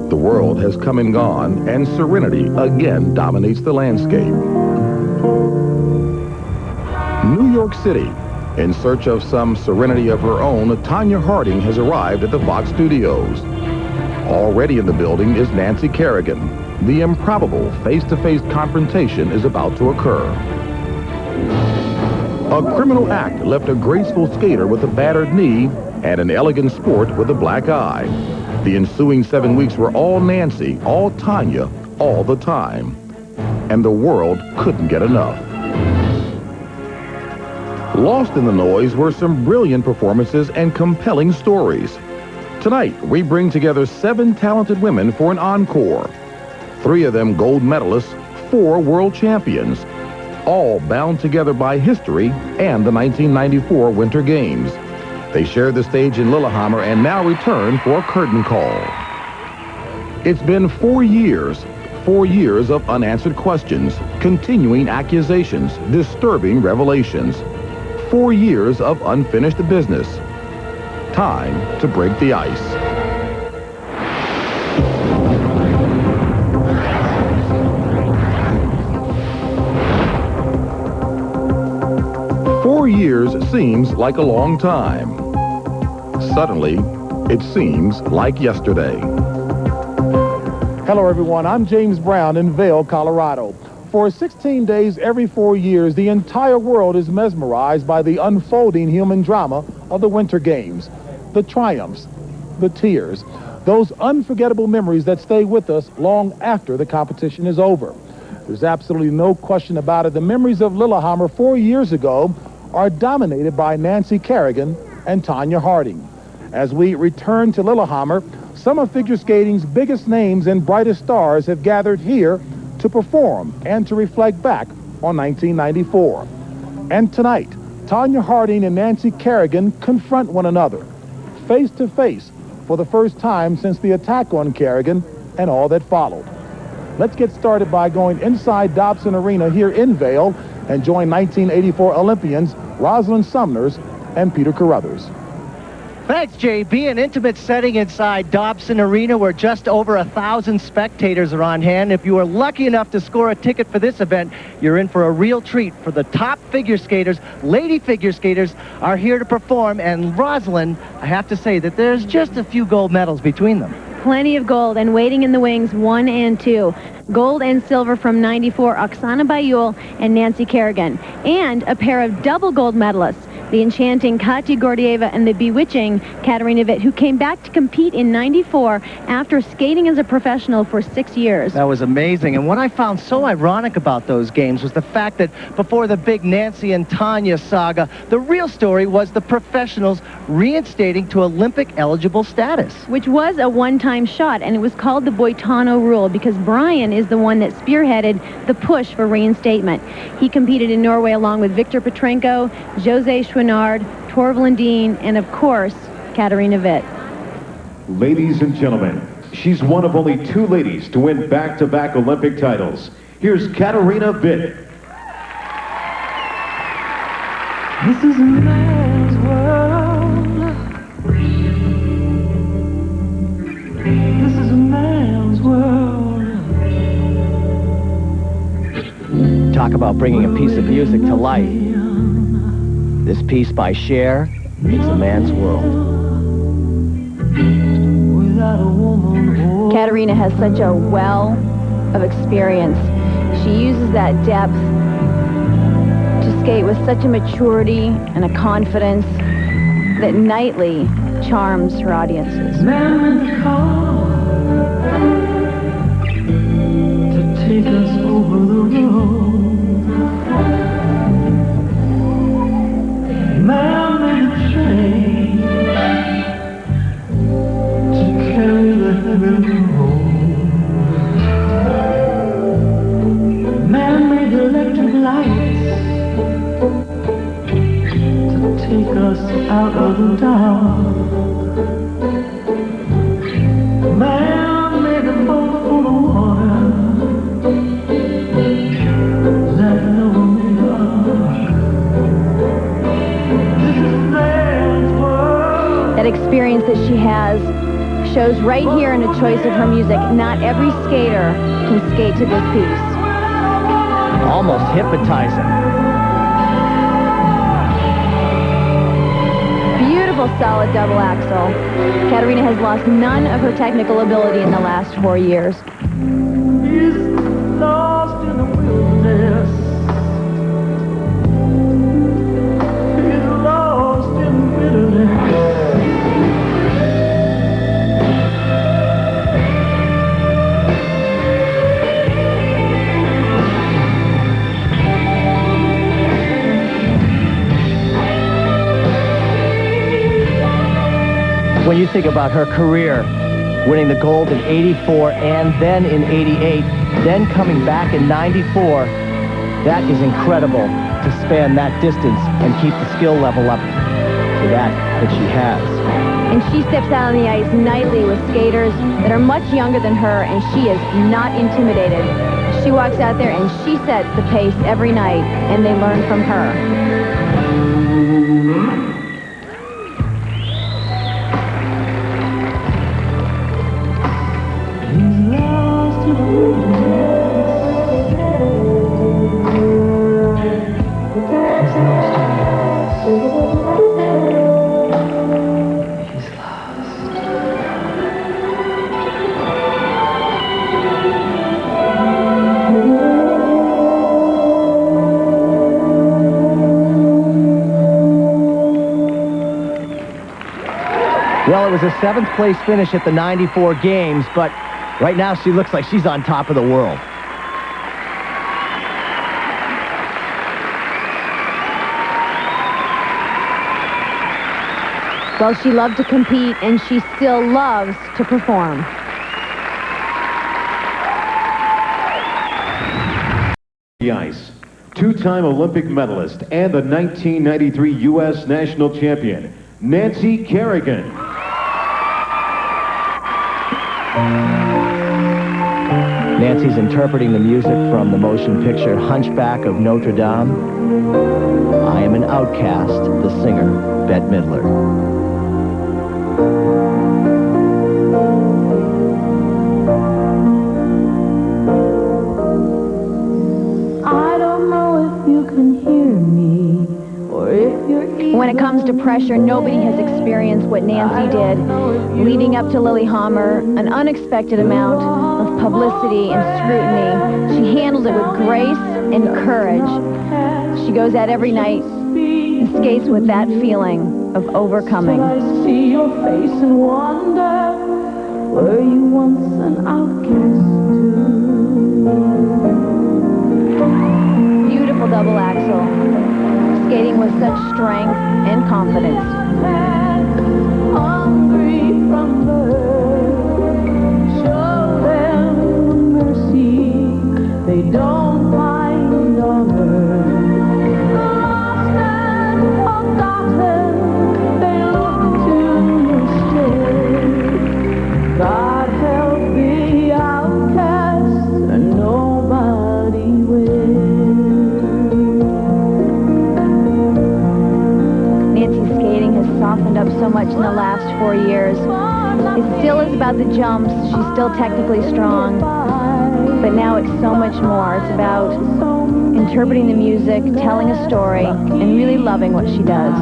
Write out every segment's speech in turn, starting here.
The world has come and gone, and serenity again dominates the landscape. New York City. In search of some serenity of her own, Tonya Harding has arrived at the Fox Studios. Already in the building is Nancy Kerrigan. The improbable face-to-face confrontation is about to occur. A criminal act left a graceful skater with a battered knee and an elegant sport with a black eye. The ensuing 7 weeks were all Nancy, all Tonya, all the time. And the world couldn't get enough. Lost in the noise were some brilliant performances and compelling stories. Tonight, we bring together 7 talented women for an encore. 3 of them gold medalists, 4 world champions, all bound together by history and the 1994 Winter Games. They shared the stage in Lillehammer and now return for a curtain call. It's been 4 years of unanswered questions, continuing accusations, disturbing revelations. 4 years of unfinished business. Time to break the ice. Years seems like a long time. Suddenly, it seems like yesterday. Hello, everyone. I'm James Brown in Vail, Colorado. For 16 days every 4 years, the entire world is mesmerized by the unfolding human drama of the Winter Games. The triumphs, the tears, those unforgettable memories that stay with us long after the competition is over. There's absolutely no question about it. The memories of Lillehammer 4 years ago are dominated by Nancy Kerrigan and Tonya Harding. As we return to Lillehammer, some of figure skating's biggest names and brightest stars have gathered here to perform and to reflect back on 1994. And tonight, Tonya Harding and Nancy Kerrigan confront one another, face to face, for the first time since the attack on Kerrigan and all that followed. Let's get started by going inside Dobson Arena here in Vail and join 1984 Olympians Rosalind Sumners and Peter Carruthers. Thanks, JB. An intimate setting inside Dobson Arena where just over 1,000 spectators are on hand. If you are lucky enough to score a ticket for this event, you're in for a real treat. For the top figure skaters, lady figure skaters are here to perform. And Rosalind, I have to say that there's just a few gold medals between them. Plenty of gold, and waiting in the wings, 1 and 2. Gold and silver from 94, Oksana Bayul and Nancy Kerrigan. And a pair of double gold medalists, the enchanting Katya Gordieva and the bewitching Katarina Witt, who came back to compete in 94 after skating as a professional for 6 years. That was amazing. And what I found so ironic about those games was the fact that before the big Nancy and Tonya saga, the real story was the professionals reinstating to Olympic-eligible status. Which was a one-time shot, and it was called the Boitano rule because Brian is the one that spearheaded the push for reinstatement. He competed in Norway along with Victor Petrenko, Jose Chouinard, Torv Lundin, and of course, Katarina Witt. Ladies and gentlemen, she's one of only 2 ladies to win back-to-back Olympic titles. Here's Katarina Witt. This is a man's world. This is a man's world. Talk about bringing a piece of music to life. This piece by Cher is a man's world. Katarina has such a well of experience. She uses that depth to skate with such a maturity and a confidence that nightly charms her audiences. Man in the car to take us over the road. Man made a train to carry the heavy load. Man made electric lights to take us out of the dark. Man made a boat full of water that no one loved. This is man's world. That experience that she has shows right here in a choice of her music. Not every skater can skate to this piece. Almost hypnotizing. Beautiful, solid double axel. Katarina has lost none of her technical ability in the last 4 years. He's lost in the wilderness. He's lost in bitterness. When you think about her career, winning the gold in '84 and then in '88, then coming back in '94, that is incredible to span that distance and keep the skill level up to that she has. And she steps out on the ice nightly with skaters that are much younger than her, and she is not intimidated. She walks out there and she sets the pace every night, and they learn from her. Well, it was a 7th place finish at the '94 games, but right now she looks like she's on top of the world. Well, she loved to compete, and she still loves to perform. The ice. Two-time Olympic medalist and the 1993 U.S. national champion, Nancy Kerrigan. Nancy's interpreting the music from the motion picture Hunchback of Notre Dame. I Am an Outcast, the singer, Bette Midler. When it comes to pressure, nobody has experienced what Nancy did. Leading up to Lillehammer, an unexpected amount of publicity and scrutiny. She handled it with grace and courage. She goes out every night and skates with that feeling of overcoming. I see your face and wonder, were you once an outcast too? Beautiful double axel. Skating with such strength and confidence. Hungry from birth, show them mercy, they don't find on earth. Lost and forgotten, they look to stay. God help the outcast, and nobody will. Softened up so much in the last 4 years. It still is about the jumps. She's still technically strong, but now it's so much more. It's about interpreting the music, telling a story, and really loving what she does.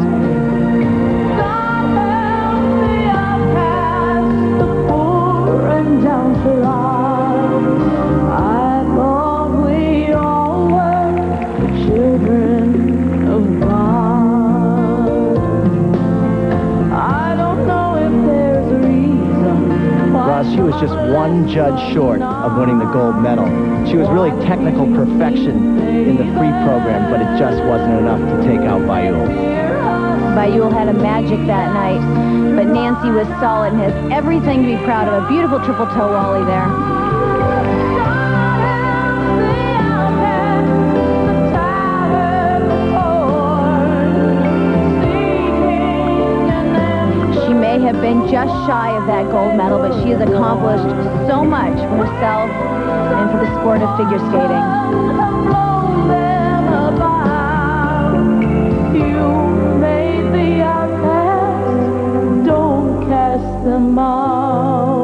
She was just one judge short of winning the gold medal. She was really technical perfection in the free program, but it just wasn't enough to take out Bayul. Bayul had a magic that night, but Nancy was solid and has everything to be proud of. A beautiful triple toe ollie there. Have been just shy of that gold medal, but she has accomplished so much for herself and for the sport of figure skating. You made the outcast, don't cast them out.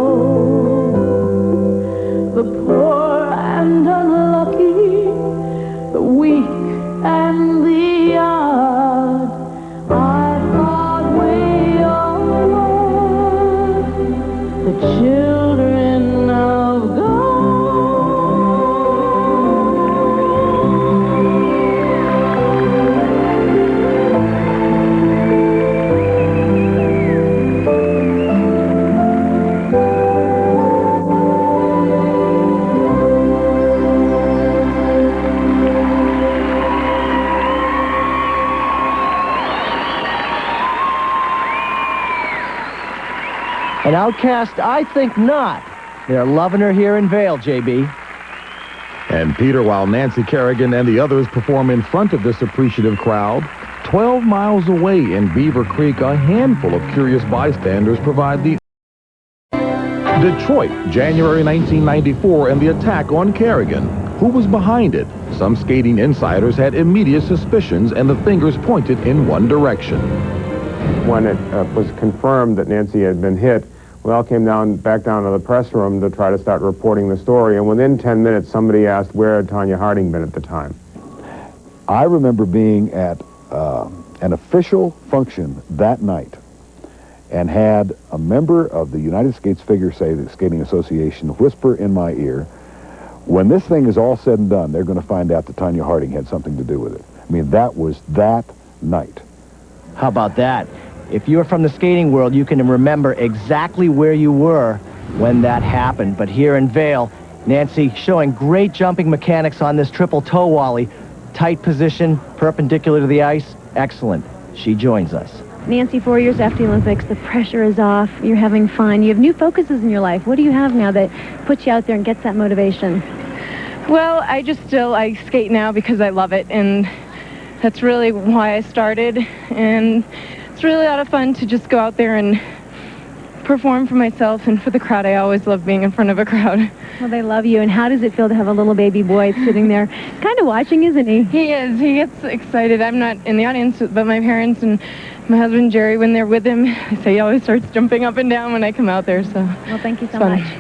broadcast, I think not. They're loving her here in Vail, JB. And Peter, while Nancy Kerrigan and the others perform in front of this appreciative crowd, 12 miles away in Beaver Creek, a handful of curious bystanders provide the Detroit, January 1994, and the attack on Kerrigan. Who was behind it? Some skating insiders had immediate suspicions, and the fingers pointed in one direction. When it was confirmed that Nancy had been hit, we all came back down to the press room to try to start reporting the story, and within 10 minutes, somebody asked where had Tonya Harding been at the time. I remember being at an official function that night and had a member of the United States Figure Skating Association whisper in my ear, when this thing is all said and done, they're going to find out that Tonya Harding had something to do with it. I mean, that was that night. How about that? If you're from the skating world, you can remember exactly where you were when that happened. But here in Vail, Nancy showing great jumping mechanics on this triple toe wally. Tight position, perpendicular to the ice. Excellent. She joins us. Nancy, 4 years after the Olympics, the pressure is off. You're having fun. You have new focuses in your life. What do you have now that puts you out there and gets that motivation? Well, I skate now because I love it, and that's really why I started. And it's really a lot of fun to just go out there and perform for myself and for the crowd. I always love being in front of a crowd. Well, they love you. And how does it feel to have a little baby boy sitting there kind of watching, isn't he? He is. He gets excited. I'm not in the audience, but my parents and my husband, Jerry, when they're with him, I say he always starts jumping up and down when I come out there. So. Well, thank you so fun. much.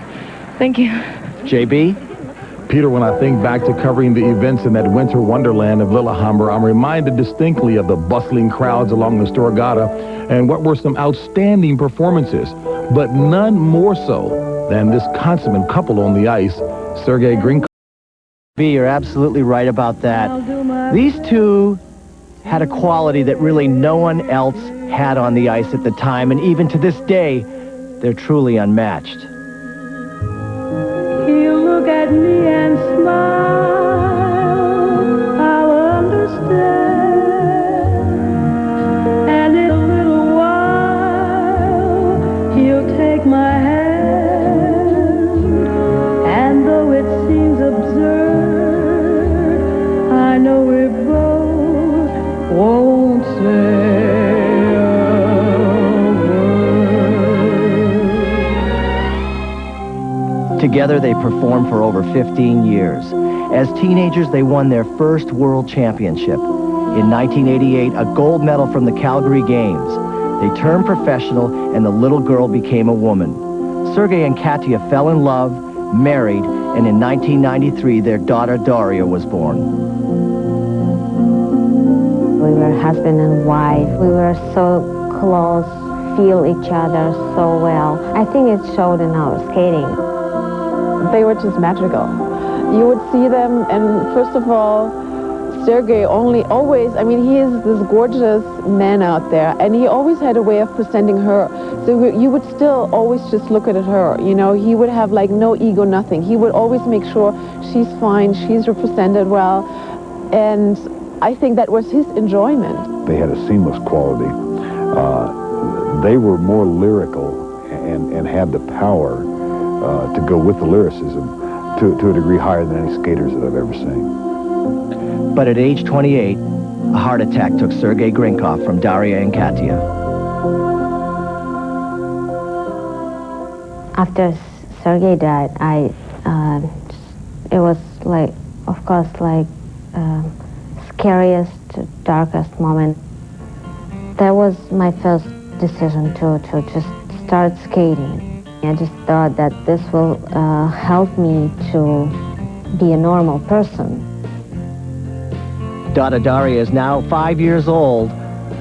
Thank you. JB? Peter, when I think back to covering the events in that winter wonderland of Lillehammer, I'm reminded distinctly of the bustling crowds along the Storgata and what were some outstanding performances, but none more so than this consummate couple on the ice, Sergei Grinkov. You're absolutely right about that. These two had a quality that really no one else had on the ice at the time, and even to this day, they're truly unmatched. You look at me and smile, I'll understand. And in a little while, he'll take my hand. And though it seems absurd, I know we both won't say. Together, they performed for over 15 years. As teenagers, they won their first world championship. In 1988, a gold medal from the Calgary Games. They turned professional, and the little girl became a woman. Sergei and Katya fell in love, married, and in 1993, their daughter Daria was born. We were husband and wife. We were so close, feel each other so well. I think it showed in our skating. They were just magical. You would see them, and first of all, Sergei always, I mean, he is this gorgeous man out there, and he always had a way of presenting her. So you would still always just look at her, you know. He would have like no ego, nothing. He would always make sure she's fine, she's represented well, and I think that was his enjoyment. They had a seamless quality. They were more lyrical and had the power to go with the lyricism to a degree higher than any skaters that I've ever seen. But at age 28, a heart attack took Sergei Grinkov from Daria and Katya. After Sergei died, it was like, of course, like scariest, darkest moment. That was my first decision to just start skating. I just thought that this will help me to be a normal person. Daughter Daria is now 5 years old,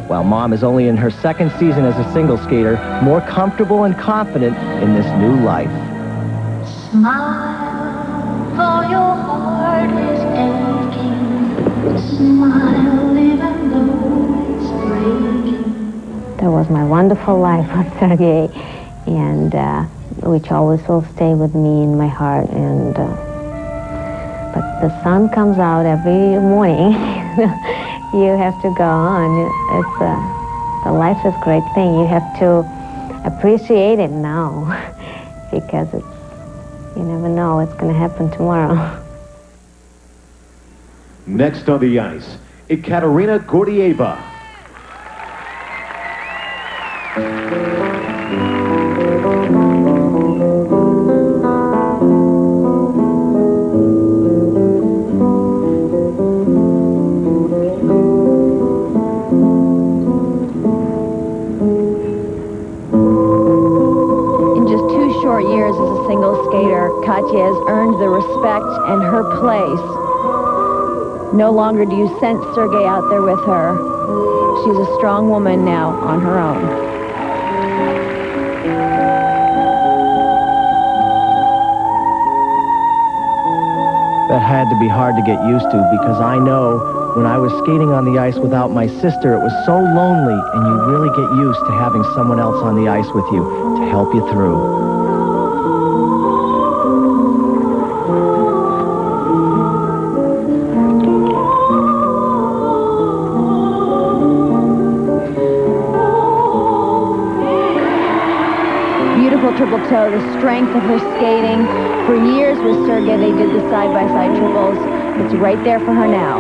while Mom is only in her second season as a single skater, more comfortable and confident in this new life. Smile, for your heart is aching. Smile, even though it's breaking. That was my wonderful life with Sergei, and which always will stay with me in my heart. And but the sun comes out every morning. You have to go on. The life is a great thing. You have to appreciate it now because you never know what's going to happen tomorrow. Next on the ice, Ekaterina Gordieva. Years as a single skater, Katja has earned the respect and her place. No longer do you sense Sergei out there with her. She's a strong woman now on her own. That had to be hard to get used to because I know when I was skating on the ice without my sister, it was so lonely, and you really get used to having someone else on the ice with you to help you through. Triple toe, the strength of her skating. For years with Sergei, they did the side-by-side triples. It's right there for her now.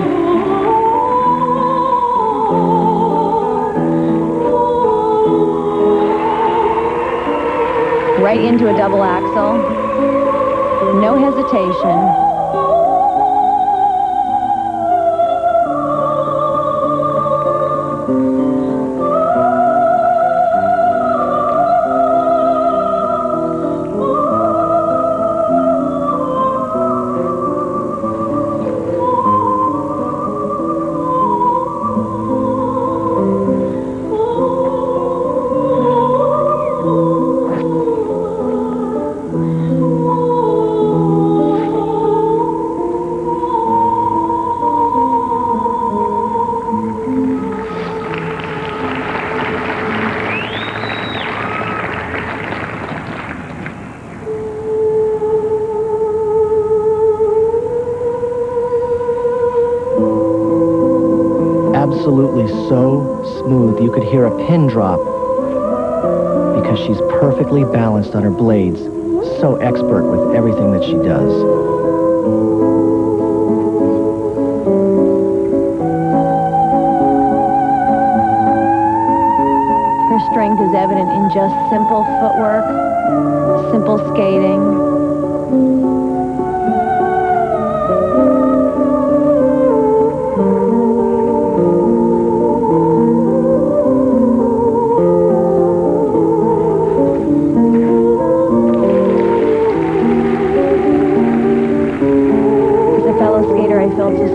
Right into a double axel. No hesitation. Absolutely so smooth you could hear a pin drop because she's perfectly balanced on her blades, so expert with everything that she does. Her strength is evident in just simple footwork, simple skating.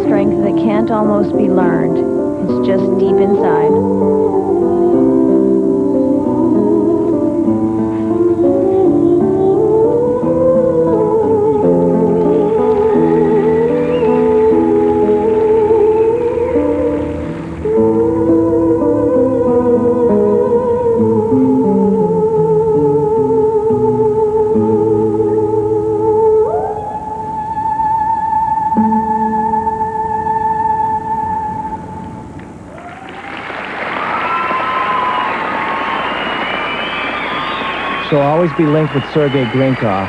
Strength that can't almost be learned. It's just deep inside. She'll always be linked with Sergei Grinkov,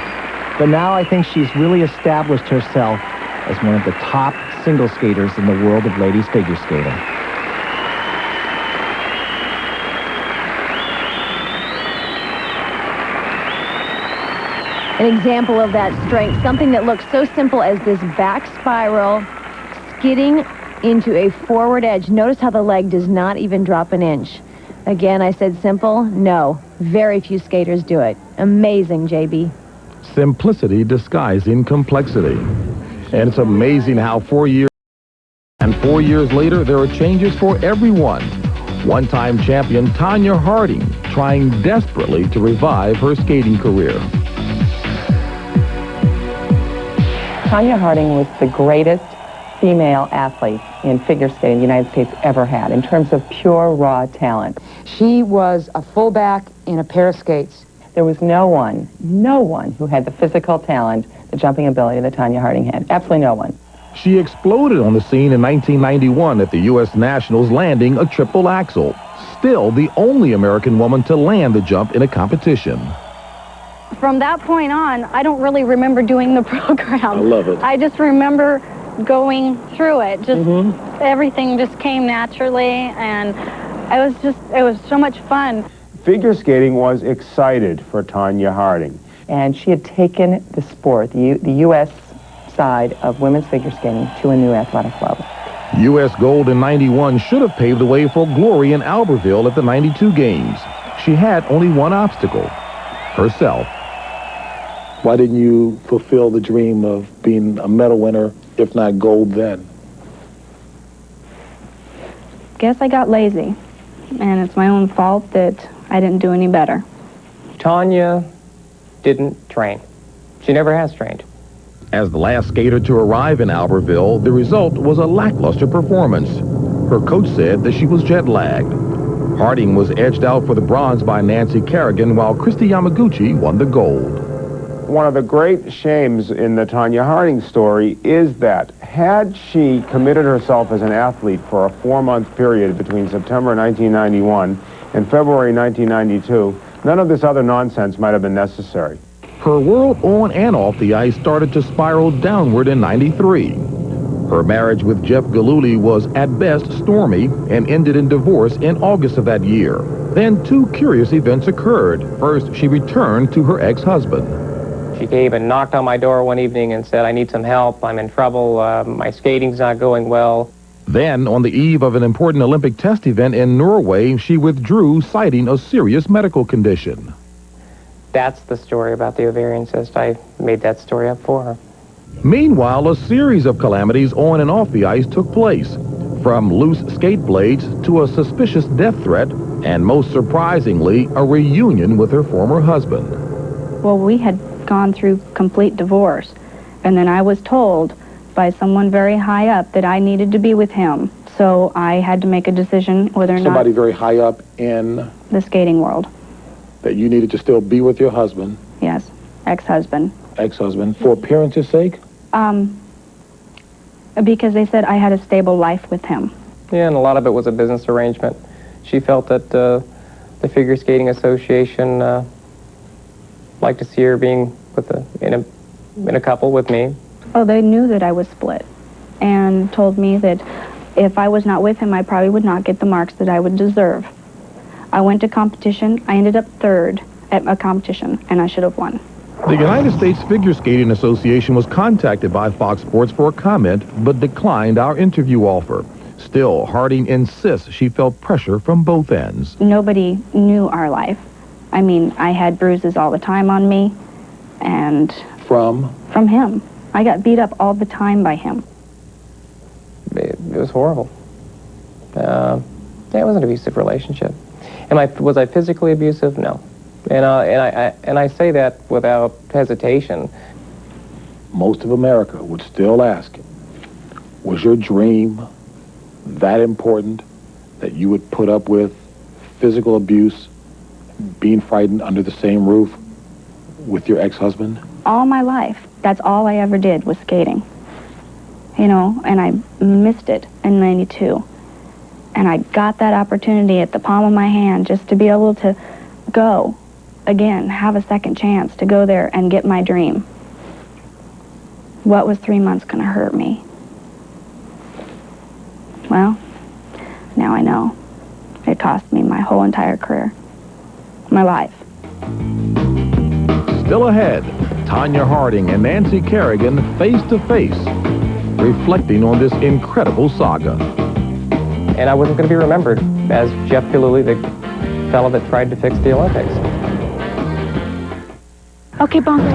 but now I think she's really established herself as one of the top single skaters in the world of ladies figure skating. An example of that strength, something that looks so simple as this back spiral, skidding into a forward edge. Notice how the leg does not even drop an inch. Again, I said simple. No, very few skaters do it. Amazing, JB. Simplicity disguising complexity. And it's amazing how 4 years later, there are changes for everyone. One-time champion Tonya Harding trying desperately to revive her skating career. Tonya Harding was the greatest female athlete in figure skating the United States ever had in terms of pure raw talent. She was a fullback in a pair of skates. There was no one who had the physical talent, the jumping ability that Tonya Harding had. Absolutely no one. She exploded on the scene in 1991 at the U.S. Nationals, landing a triple axel. still the only American woman to land the jump in a competition. From that point on, I don't really remember doing the program. I love it. I just remember going through it. Just everything just came naturally, and it was so much fun. Figure skating was excited for Tonya Harding. And she had taken the sport, the U.S. side of women's figure skating, to a new athletic level. U.S. gold in 91 should have paved the way for glory in Albertville at the 92 games. She had only one obstacle, herself. Why didn't you fulfill the dream of being a medal winner, if not gold then? Guess I got lazy, and it's my own fault that I didn't do any better. Tonya didn't train. She never has trained. As the last skater to arrive in Albertville, the result was a lackluster performance. Her coach said that she was jet-lagged. Harding was edged out for the bronze by Nancy Kerrigan, while Kristi Yamaguchi won the gold. One of the great shames in the Tonya Harding story is that had she committed herself as an athlete for a 4-month period between September 1991 and February 1992, none of this other nonsense might have been necessary. Her world on and off the ice started to spiral downward in 93. Her marriage with Jeff Gillooly was at best stormy and ended in divorce in August of that year. Then two curious events occurred. First, she returned to her ex-husband. She came and knocked on my door one evening and said, "I need some help. I'm in trouble. My skating's not going well." Then, on the eve of an important Olympic test event in Norway, she withdrew, citing a serious medical condition. That's the story about the ovarian cyst. I made that story up for her. Meanwhile, a series of calamities on and off the ice took place, from loose skate blades to a suspicious death threat, and most surprisingly, a reunion with her former husband. Well, we had gone through complete divorce, and then I was told by someone very high up that I needed to be with him. So I had to make a decision whether or Somebody not very high up in the skating world. that you needed to still be with your husband, Yes, ex-husband. ex-husband, for appearance's sake? Because they said I had a stable life with him. Yeah, and a lot of it was a business arrangement. She felt that the Figure Skating Association liked to see her being with in a couple with me. Oh, they knew that I was split and told me that if I was not with him, I probably would not get the marks that I would deserve. I went to competition. I ended up third at a competition, and I should have won. The United States Figure Skating Association was contacted by Fox Sports for a comment, but declined our interview offer. Still, Harding insists she felt pressure from both ends. Nobody knew our life. I mean, I had bruises all the time on me, and... From him. I got beat up all the time by him. It was horrible. Yeah, it was an abusive relationship. Was I physically abusive? No. And I say that without hesitation. Most of America would still ask, was your dream that important that you would put up with physical abuse, being frightened under the same roof with your ex-husband? All my life, that's all I ever did was skating. You know, and I missed it in 92. And I got that opportunity at the palm of my hand just to be able to go again, have a second chance to go there and get my dream. What was 3 months going to hurt me? Well, now I know. It cost me my whole entire career, my life. Still ahead, Tonya Harding and Nancy Kerrigan face to face, reflecting on this incredible saga. And I wasn't going to be remembered as Jeff Gillooly, the fellow that tried to fix the Olympics. Okay, Bonzo.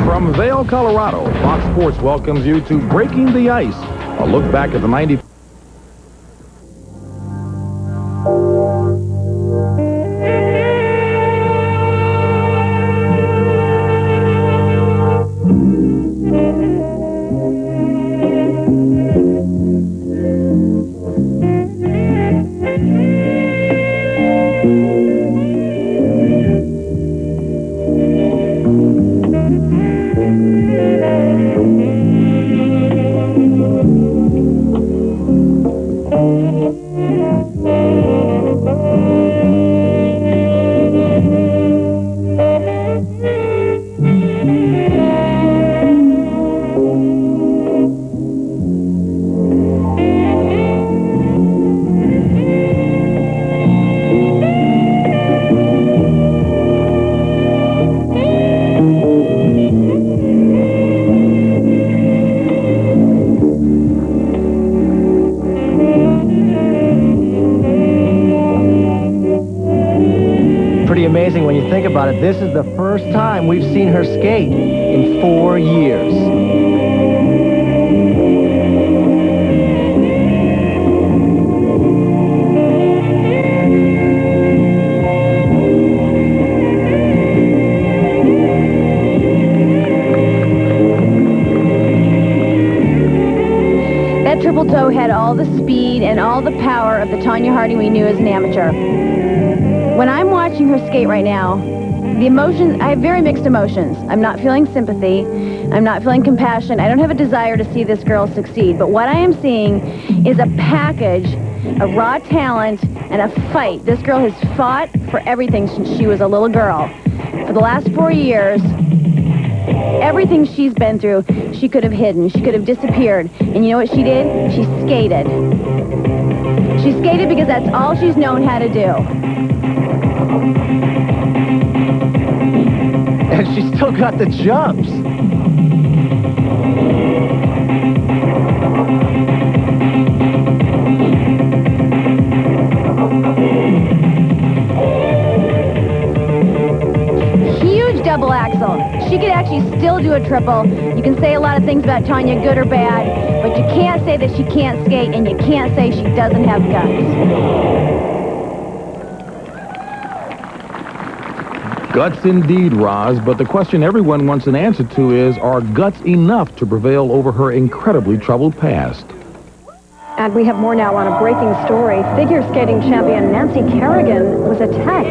From Vail, Colorado, Fox Sports welcomes you to Breaking the Ice, a look back at the 90... about it. This is the first time we've seen her skate in 4 years. That triple toe had all the speed and all the power of the Tonya Harding we knew as an amateur. When I'm watching her skate right now, the emotions, I have very mixed emotions. I'm not feeling sympathy. I'm not feeling compassion. I don't have a desire to see this girl succeed. But what I am seeing is a package of raw talent and a fight. This girl has fought for everything since she was a little girl. For the last 4 years, everything she's been through, she could have hidden. She could have disappeared. And you know what she did? She skated. She skated because that's all she's known how to do. And she's still got the jumps. Huge double axel. She could actually still do a triple. You can say a lot of things about Tonya, good or bad, but you can't say that she can't skate, and you can't say she doesn't have guts. Guts indeed, Roz, but the question everyone wants an answer to is, are guts enough to prevail over her incredibly troubled past? And we have more now on a breaking story. Figure skating champion Nancy Kerrigan was attacked.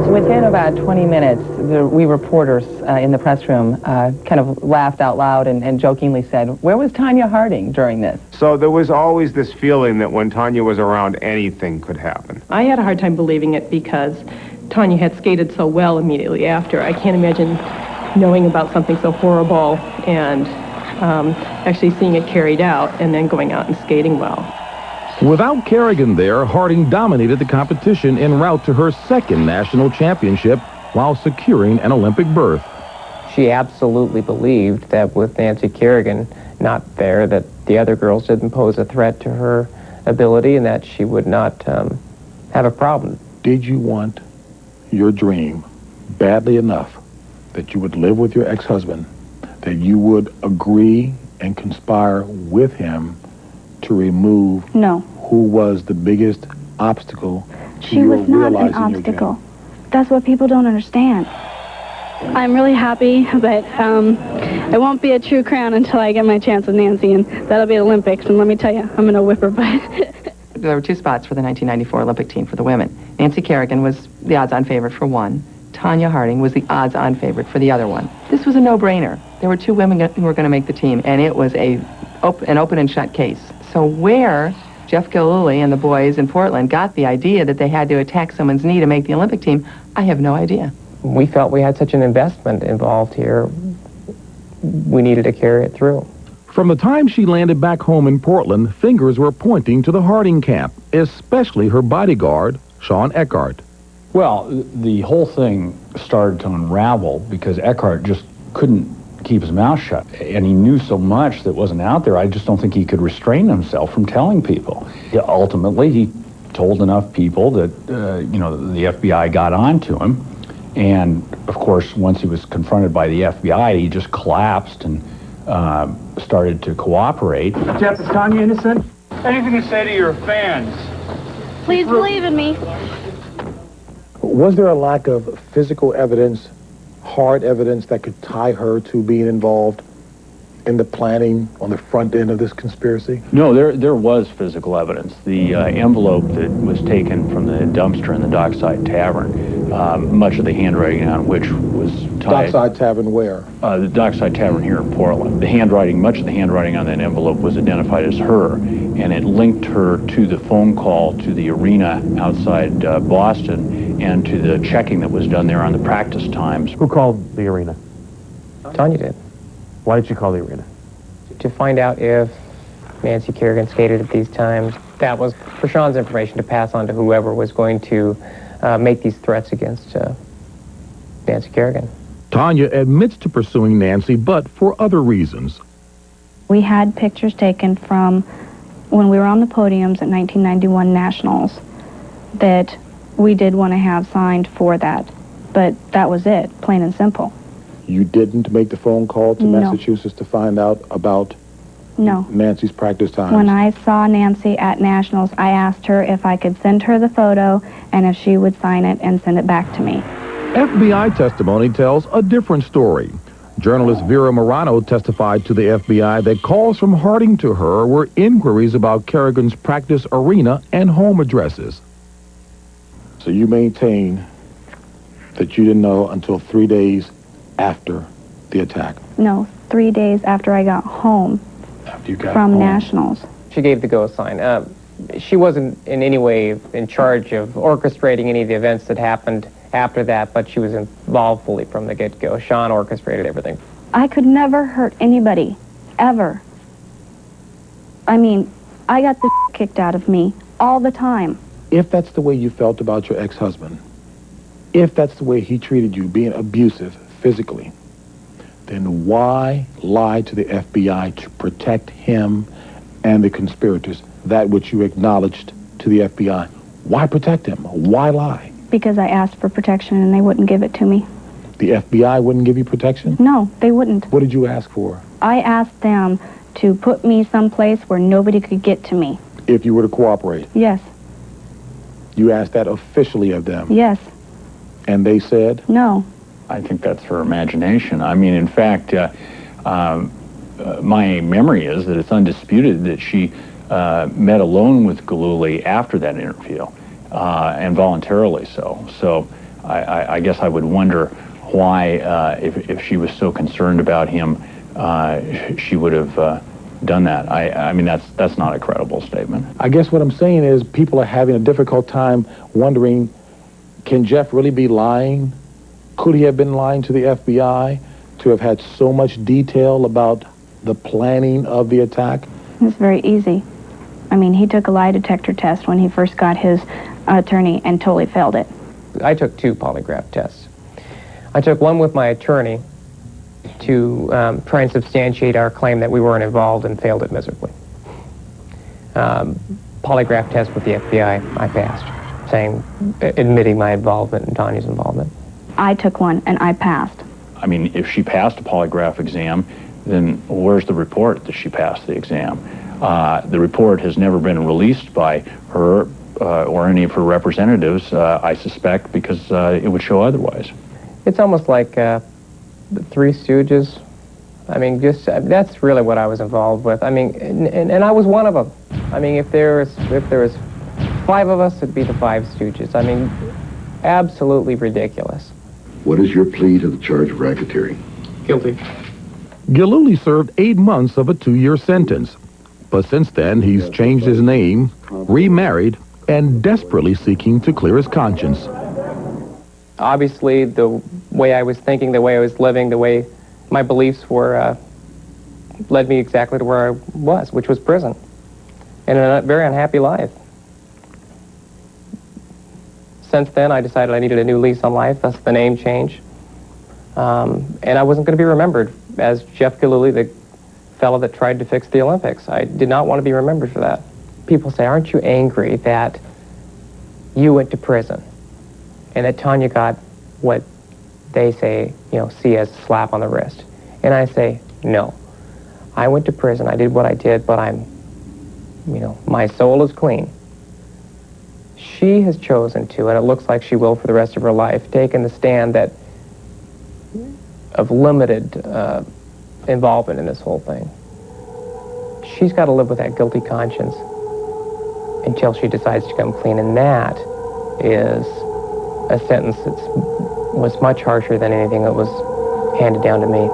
Within about 20 minutes, we reporters in the press room kind of laughed out loud and jokingly said, where was Tonya Harding during this? So there was always this feeling that when Tonya was around, anything could happen. I had a hard time believing it because Tonya had skated so well immediately after. I can't imagine knowing about something so horrible and actually seeing it carried out and then going out and skating well. Without Kerrigan there, Harding dominated the competition en route to her second national championship while securing an Olympic berth. She absolutely believed that with Nancy Kerrigan not there, that the other girls didn't pose a threat to her ability and that she would not have a problem. Did you want your dream badly enough that you would live with your ex-husband, that you would agree and conspire with him to remove who was the biggest obstacle to She your was not an realizing your obstacle. That's what people don't understand. I'm really happy, but it won't be a true crown until I get my chance with Nancy, and that'll be Olympics. And let me tell you, I'm going to whip her butt. There were two spots for the 1994 Olympic team for the women. Nancy Kerrigan was the odds-on favorite for one. Tonya Harding was the odds-on favorite for the other one. This was a no-brainer. There were two women who were going to make the team, and it was an open and shut case. So where Jeff Gillooly and the boys in Portland got the idea that they had to attack someone's knee to make the Olympic team, I have no idea. We felt we had such an investment involved here, we needed to carry it through. From the time she landed back home in Portland, fingers were pointing to the Harding camp, especially her bodyguard, Sean Eckhart. Well, the whole thing started to unravel because Eckhart just couldn't keep his mouth shut. And he knew so much that wasn't out there, I just don't think he could restrain himself from telling people. Ultimately, he told enough people that, the FBI got onto him. And, of course, once he was confronted by the FBI, he just collapsed and started to cooperate. Jeff, is Tonya innocent? Anything to say to your fans? Please believe in me. Was there a lack of physical evidence, hard evidence that could tie her to being involved in the planning on the front end of this conspiracy? No, there was physical evidence. The envelope that was taken from the dumpster in the Dockside Tavern, much of the handwriting on which was tied... Dockside Tavern where? The Dockside Tavern here in Portland. Much of the handwriting on that envelope was identified as her, and it linked her to the phone call to the arena outside Boston and to the checking that was done there on the practice times. Who called the arena? Tonya did. Why did you call the arena? To find out if Nancy Kerrigan skated at these times. That was for Sean's information to pass on to whoever was going to make these threats against Nancy Kerrigan. Tonya admits to pursuing Nancy, but for other reasons. We had pictures taken from when we were on the podiums at 1991 Nationals that we did want to have signed for that. but that was it, plain and simple. You didn't make the phone call to No. Massachusetts to find out about No. Nancy's practice times? When I saw Nancy at Nationals, I asked her if I could send her the photo and if she would sign it and send it back to me. FBI testimony tells a different story. Journalist Vera Morano testified to the FBI that calls from Harding to her were inquiries about Kerrigan's practice arena and home addresses. So you maintain that you didn't know until 3 days after the attack? No, 3 days after I got home After you got from home. Nationals. She gave the go sign. She wasn't in any way in charge of orchestrating any of the events that happened after that, but she was involved fully from the get-go. Sean orchestrated everything. I could never hurt anybody, ever. I mean, I got the kicked out of me all the time. If that's the way you felt about your ex-husband, if that's the way he treated you, being abusive physically, then why lie to the FBI to protect him and the conspirators, that which you acknowledged to the FBI? Why protect him? Why lie? Because I asked for protection and they wouldn't give it to me. The FBI wouldn't give you protection? No, they wouldn't. What did you ask for? I asked them to put me someplace where nobody could get to me. If you were to cooperate? Yes, You asked that officially of them? yes, And they said? no. I think that's her imagination. I mean, in fact, my memory is that it's undisputed that she met alone with Gillooly after that interview, and voluntarily so. So I guess I would wonder why, if she was so concerned about him, she would have done that. I mean, that's not a credible statement. I guess what I'm saying is people are having a difficult time wondering, can Jeff really be lying? Could he have been lying to the FBI to have had so much detail about the planning of the attack? It's very easy. I mean, he took a lie detector test when he first got his attorney and totally failed it. I took 2 polygraph tests. I took one with my attorney to try and substantiate our claim that we weren't involved and failed it miserably. Polygraph test with the FBI, I passed, admitting my involvement and Tanya's involvement. I took one and I passed. I mean, if she passed a polygraph exam, then where's the report that she passed the exam? The report has never been released by her or any of her representatives, I suspect, because it would show otherwise. It's almost like the Three Stooges. I mean, just that's really what I was involved with. I mean, and I was one of them. I mean, if there was 5 of us, it'd be the Five Stooges. I mean, absolutely ridiculous. What is your plea to the charge of racketeering? Guilty. Gillooly served 8 months of a 2-year sentence. But since then, he's changed his name, remarried, and desperately seeking to clear his conscience. Obviously, the way I was thinking, the way I was living, the way my beliefs were, led me exactly to where I was, which was prison, and a very unhappy life. Since then, I decided I needed a new lease on life, thus the name change. And I wasn't going to be remembered as Jeff Gillooly, the fellow that tried to fix the Olympics. I did not want to be remembered for that. People say, aren't you angry that you went to prison and that Tanya got what they say, see as a slap on the wrist? And I say, no. I went to prison, I did what I did, but my soul is clean. She has chosen to, and it looks like she will for the rest of her life, taken the stand of limited involvement in this whole thing. She's got to live with that guilty conscience until she decides to come clean, and that is a sentence that was much harsher than anything that was handed down to me.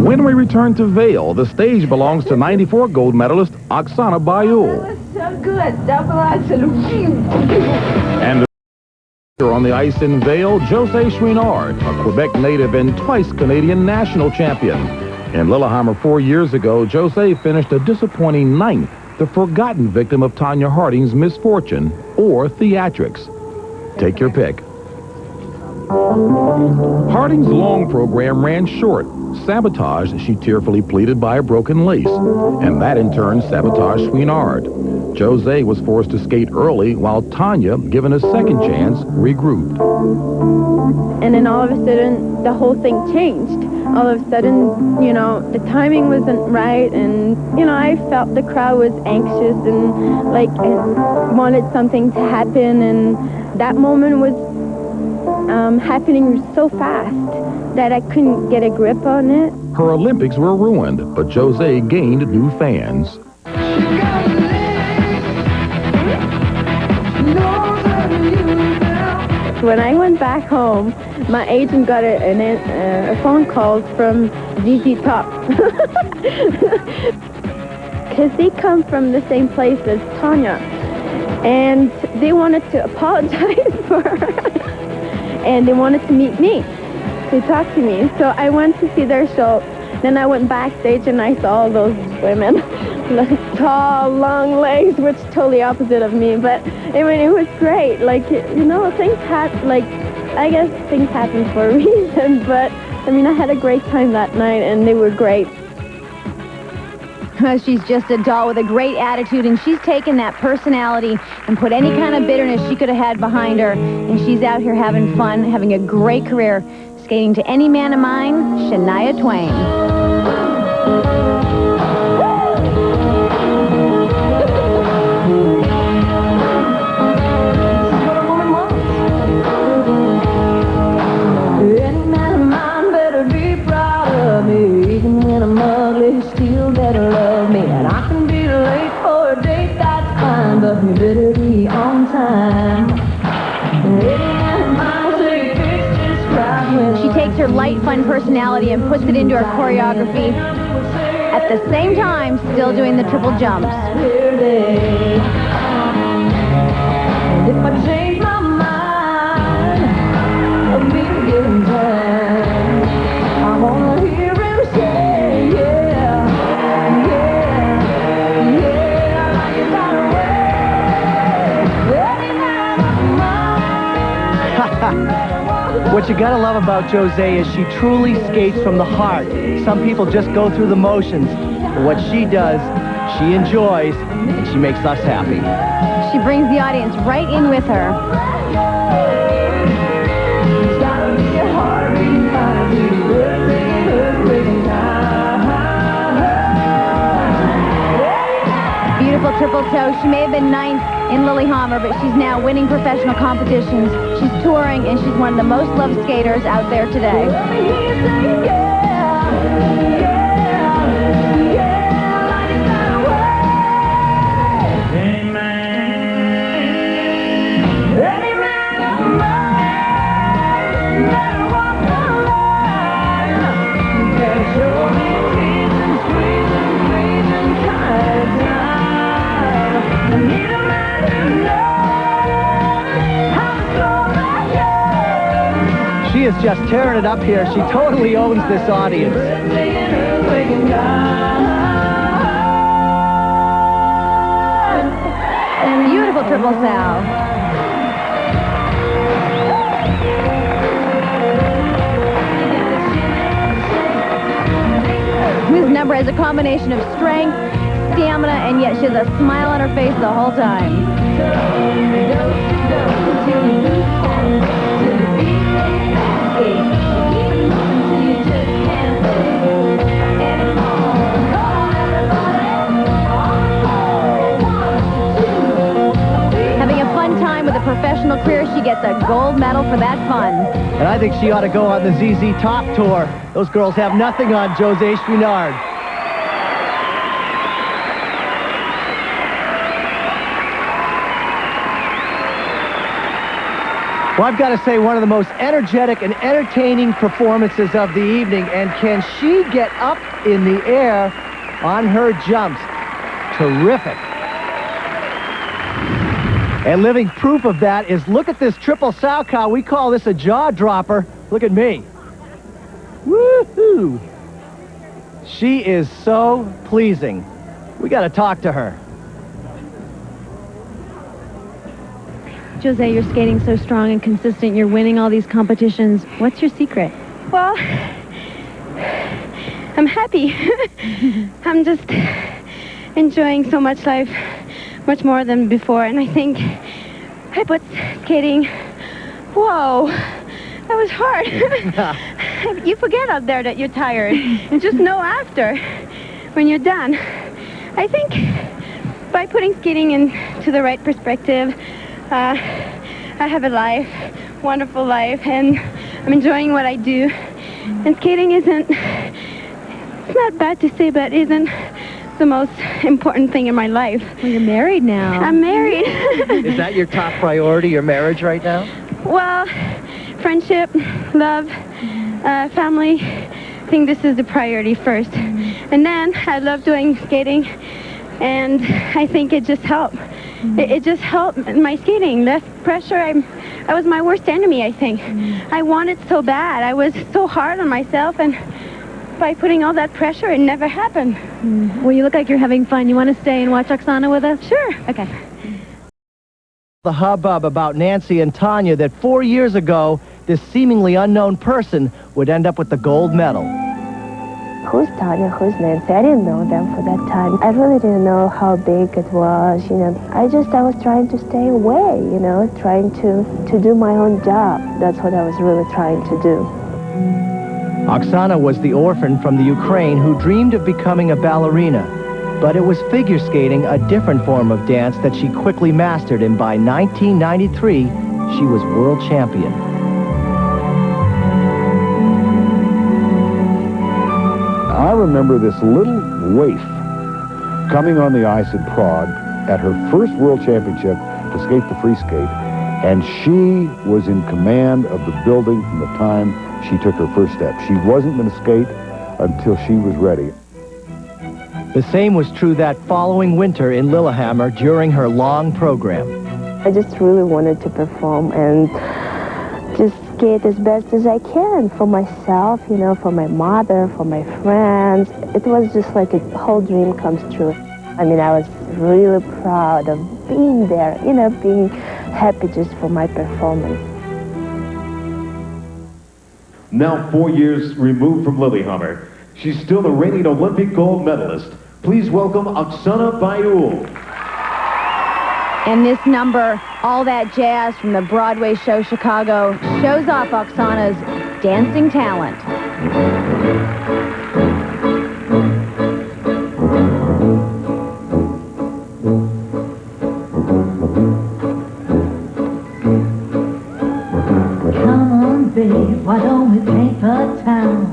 When we return to Vail, the stage belongs to 94 gold medalist Oksana Bayul. So good. Double axel. And on the ice in Vail, José Chouinard, a Quebec native and twice Canadian national champion. In Lillehammer 4 years ago, José finished a disappointing 9th, the forgotten victim of Tanya Harding's misfortune or theatrics. Take your pick. Harding's long program ran short. Sabotage, she tearfully pleaded, by a broken lace, and that in turn sabotaged Chouinard. Jose was forced to skate early while Tanya, given a second chance, regrouped. And then all of a sudden, the whole thing changed. All of a sudden, you know, the timing wasn't right, and, you know, I felt the crowd was anxious and, like, wanted something to happen, and that moment was happening so fast that I couldn't get a grip on it. Her Olympics were ruined, but Jose gained new fans. When I went back home, my agent got a phone call from ZZ Top. Because they come from the same place as Tanya. And they wanted to apologize for her. And they wanted to meet me, to talk to me. So I went to see their show. Then I went backstage and I saw all those women. Like tall, long legs, which is totally opposite of me. But I mean, it was great. Like, you know, things I guess things happen for a reason. But I mean, I had a great time that night, and they were great. She's just a doll with a great attitude, and she's taken that personality and put any kind of bitterness she could have had behind her, and she's out here having fun, having a great career, skating to Any Man of Mine, Shania Twain. But you better be on time. She takes her light, fun personality and puts it into her choreography. At the same time, still doing the triple jumps. If I change my mind, I'll be given time. I wanna hear him say, yeah, yeah, yeah, like you got What you gotta love about Jose is she truly skates from the heart. Some people just go through the motions. But what she does, she enjoys, and she makes us happy. She brings the audience right in with her. Beautiful triple toe. She may have been ninth in Lillehammer, but she's now winning professional competitions. She's touring, and she's one of the most loved skaters out there today. She is just tearing it up here. She totally owns this audience. Beautiful triple sow. This number has a combination of strength, stamina, and yet she has a smile on her face the whole time. Having a fun time with a professional career, she gets a gold medal for that fun. And I think she ought to go on the ZZ Top Tour. Those girls have nothing on Jose Chouinard. Well, I've got to say, one of the most energetic and entertaining performances of the evening. And can she get up in the air on her jumps? Terrific. And living proof of that is, look at this triple sow cow. We call this a jaw dropper. Look at me. Woohoo! She is so pleasing. We got to talk to her. Jose, you're skating so strong and consistent. You're winning all these competitions. What's your secret? Well, I'm happy. I'm just enjoying so much life much more than before. And I think I put skating, whoa, that was hard. You forget out there that you're tired and just know after when you're done. I think by putting skating into the right perspective, I have a life, wonderful life, and I'm enjoying what I do. And skating isn't, it's not bad to say, but isn't the most important thing in my life. Well, you're married now. I'm married. Is that your top priority, your marriage right now? Well, friendship, love, family. I think this is the priority first. And then I love doing skating, and I think it just helped. It just helped my skating. Less pressure. I was my worst enemy, I think. I wanted so bad. I was so hard on myself, and by putting all that pressure, it never happened. Well, you look like you're having fun. You want to stay and watch Oksana with us? Sure. Okay. The hubbub about Nancy and Tanya that 4 years ago, this seemingly unknown person would end up with the gold medal. Who's Tanya, who's Nancy? I didn't know them for that time. I really didn't know how big it was, you know. I was trying to stay away, you know, trying to do my own job. That's what I was really trying to do. Oksana was the orphan from the Ukraine who dreamed of becoming a ballerina. But it was figure skating, a different form of dance, that she quickly mastered, and by 1993, she was world champion. I remember this little waif coming on the ice in Prague at her first world championship to skate the free skate, and she was in command of the building from the time she took her first step. She wasn't going to skate until she was ready. The same was true that following winter in Lillehammer during her long program. I just really wanted to perform and just skate as best as I can for myself, you know, for my mother, for my friends. It was just like a whole dream comes true. I mean, I was really proud of being there, you know, being happy just for my performance. Now 4 years removed from Lillehammer, she's still the reigning Olympic gold medalist. Please welcome Oksana Baiul. And this number, All That Jazz from the Broadway show Chicago, shows off Oksana's dancing talent. Come on, babe, why don't we paint the town?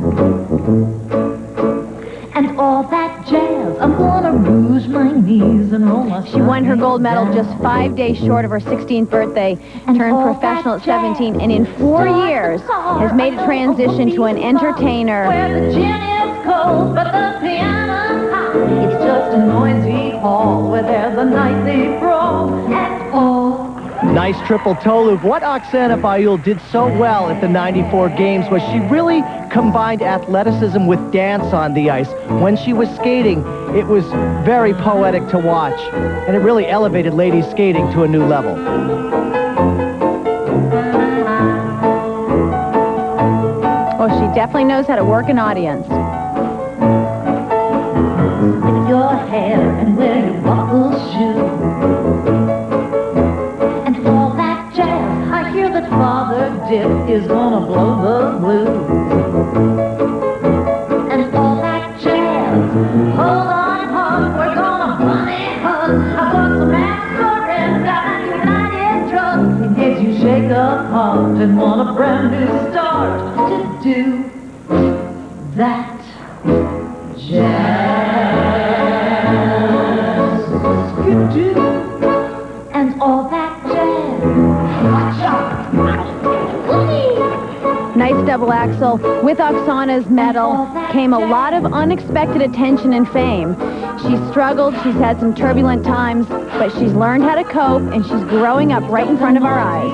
And all that jazz, I'm gonna rouge my knees and roll my She won her gold medal just 5 days short of her 16th birthday, turned professional at 17, and in 4 years has made a transition to an entertainer. Where the gin is cold, but the piano's hot. It's just a noisy hall where there's a nightly brawl and all. Nice triple toe loop. What Oksana Baiul did so well at the 94 games was she really combined athleticism with dance on the ice. When she was skating, it was very poetic to watch, and it really elevated ladies skating to a new level. Oh, she definitely knows how to work an audience. In your hair and wear your buckle shoe. Father Dick is gonna blow the blues. And all that jazz, hold on, hon, we're gonna money hunt. I've got some aspirin, got a United drug, in case you shake up heart and want a brand new start to do that jazz. Skidoo, and all that jazz. Watch out. Nice double axel. With Oksana's medal came a lot of unexpected attention and fame. She's struggled, she's had some turbulent times, but she's learned how to cope, and she's growing up right in front of our eyes.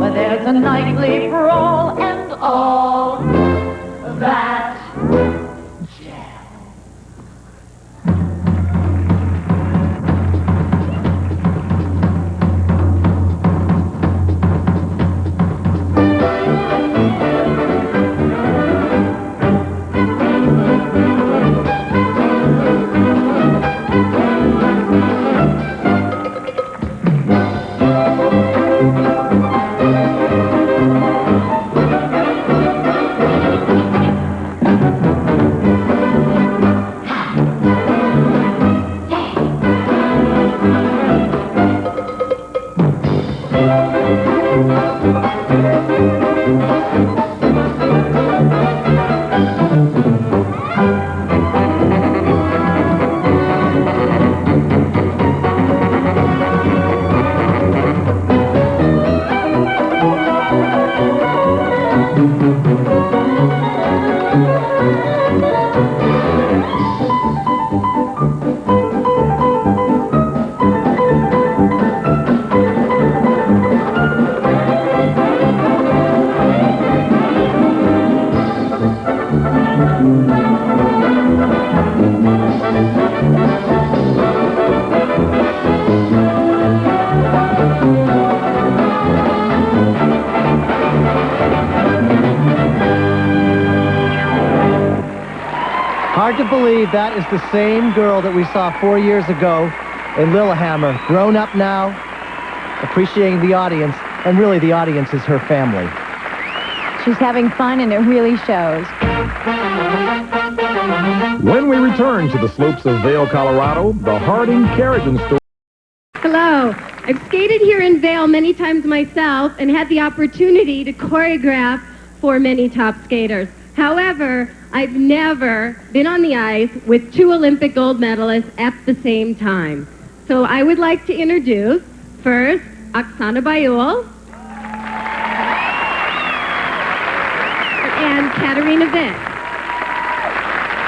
Where there's a nightly brawl and all that Hard to believe that is the same girl that we saw 4 years ago in Lillehammer, grown up now, appreciating the audience, and really the audience is her family. She's having fun, and it really shows. When we return to the slopes of Vail, Colorado, the Harding-Kerrigan story. Hello. I've skated here in Vail many times myself and had the opportunity to choreograph for many top skaters. However, I've never been on the ice with 2 Olympic gold medalists at the same time. So I would like to introduce first Oksana Bayul and Katarina Witt.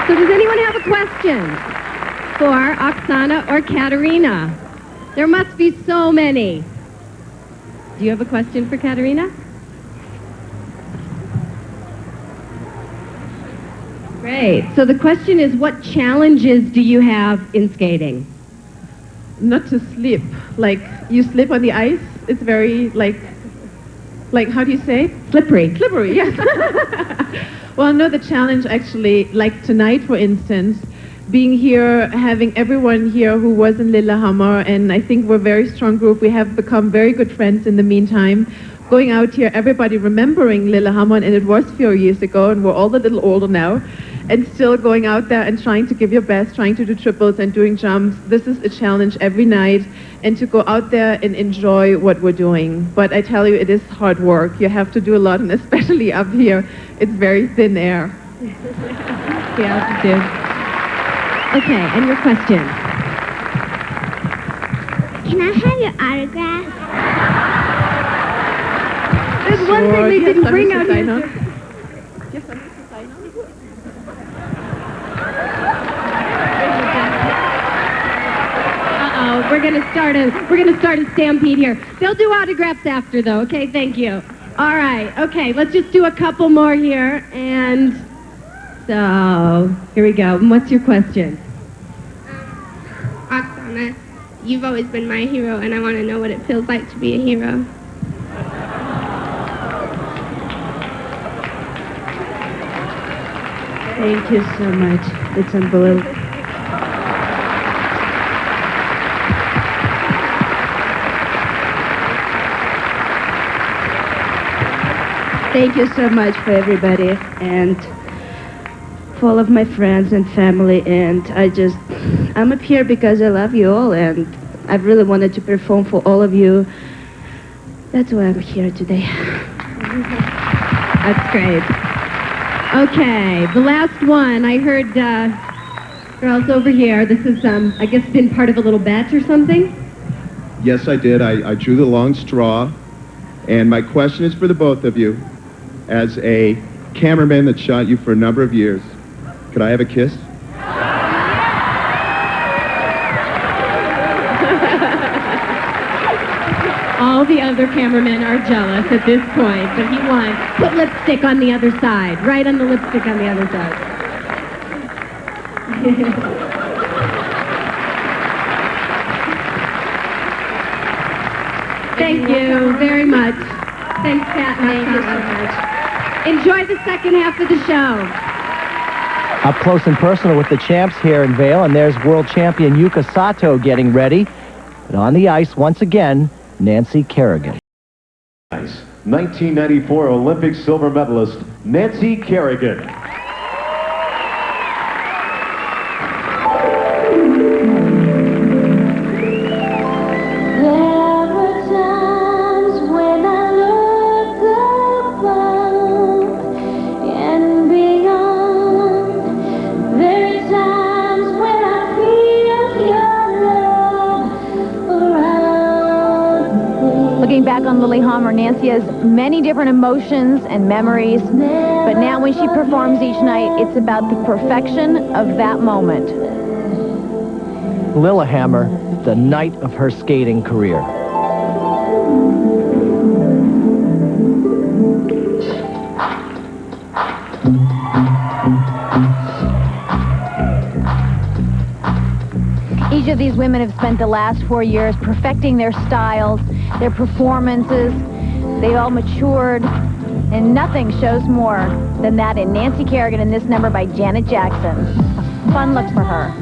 So does anyone have a question for Oksana or Katarina? There must be so many. Do you have a question for Katarina? Great. So the question is, what challenges do you have in skating? Not to slip. Like, you slip on the ice, it's very, like how do you say? Slippery. Slippery, yes. Well, no, the challenge actually, like tonight, for instance, being here, having everyone here who was in Lillehammer, and I think we're a very strong group. We have become very good friends in the meantime. Going out here, everybody remembering Lillehammer, and it was a few years ago, and we're all a little older now, and still going out there and trying to give your best, trying to do triples and doing jumps. This is a challenge every night, and to go out there and enjoy what we're doing. But I tell you, it is hard work. You have to do a lot, and especially up here, it's very thin air. Yeah, it is. Okay, and your question? Can I have your autograph? There's one thing they didn't bring out here. Uh-oh, we're gonna start a stampede here. They'll do autographs after, though. Okay, thank you. All right. Okay, let's just do a couple more here, and so here we go. What's your question? Oksana, you've always been my hero, and I want to know what it feels like to be a hero. Thank you so much. It's unbelievable. Thank you so much for everybody and for all of my friends and family, and I'm up here because I love you all, and I've really wanted to perform for all of you. That's why I'm here today. That's great. Okay, the last one. I heard girls over here. This is, I guess, been part of a little bet or something? Yes, I did. I drew the long straw, and my question is for the both of you. As a cameraman that shot you for a number of years, could I have a kiss? All the other cameramen are jealous at this point, but he won. Put lipstick on the other side. Right on the lipstick on the other side. Thank you very much. Thanks, Pat. Thank you so much. Enjoy the second half of the show. Up close and personal with the champs here in Vail, and there's world champion Yuka Sato getting ready. But on the ice, once again, Nancy Kerrigan. 1994 Olympic silver medalist Nancy Kerrigan. There were times when I Lillehammer, Nancy has many different emotions and memories, but now when she performs each night, it's about the perfection of that moment. Lillehammer, the night of her skating career. Each of these women have spent the last 4 years perfecting their styles, their performances. They all matured, and nothing shows more than that in Nancy Kerrigan in this number by Janet Jackson. A fun look for her.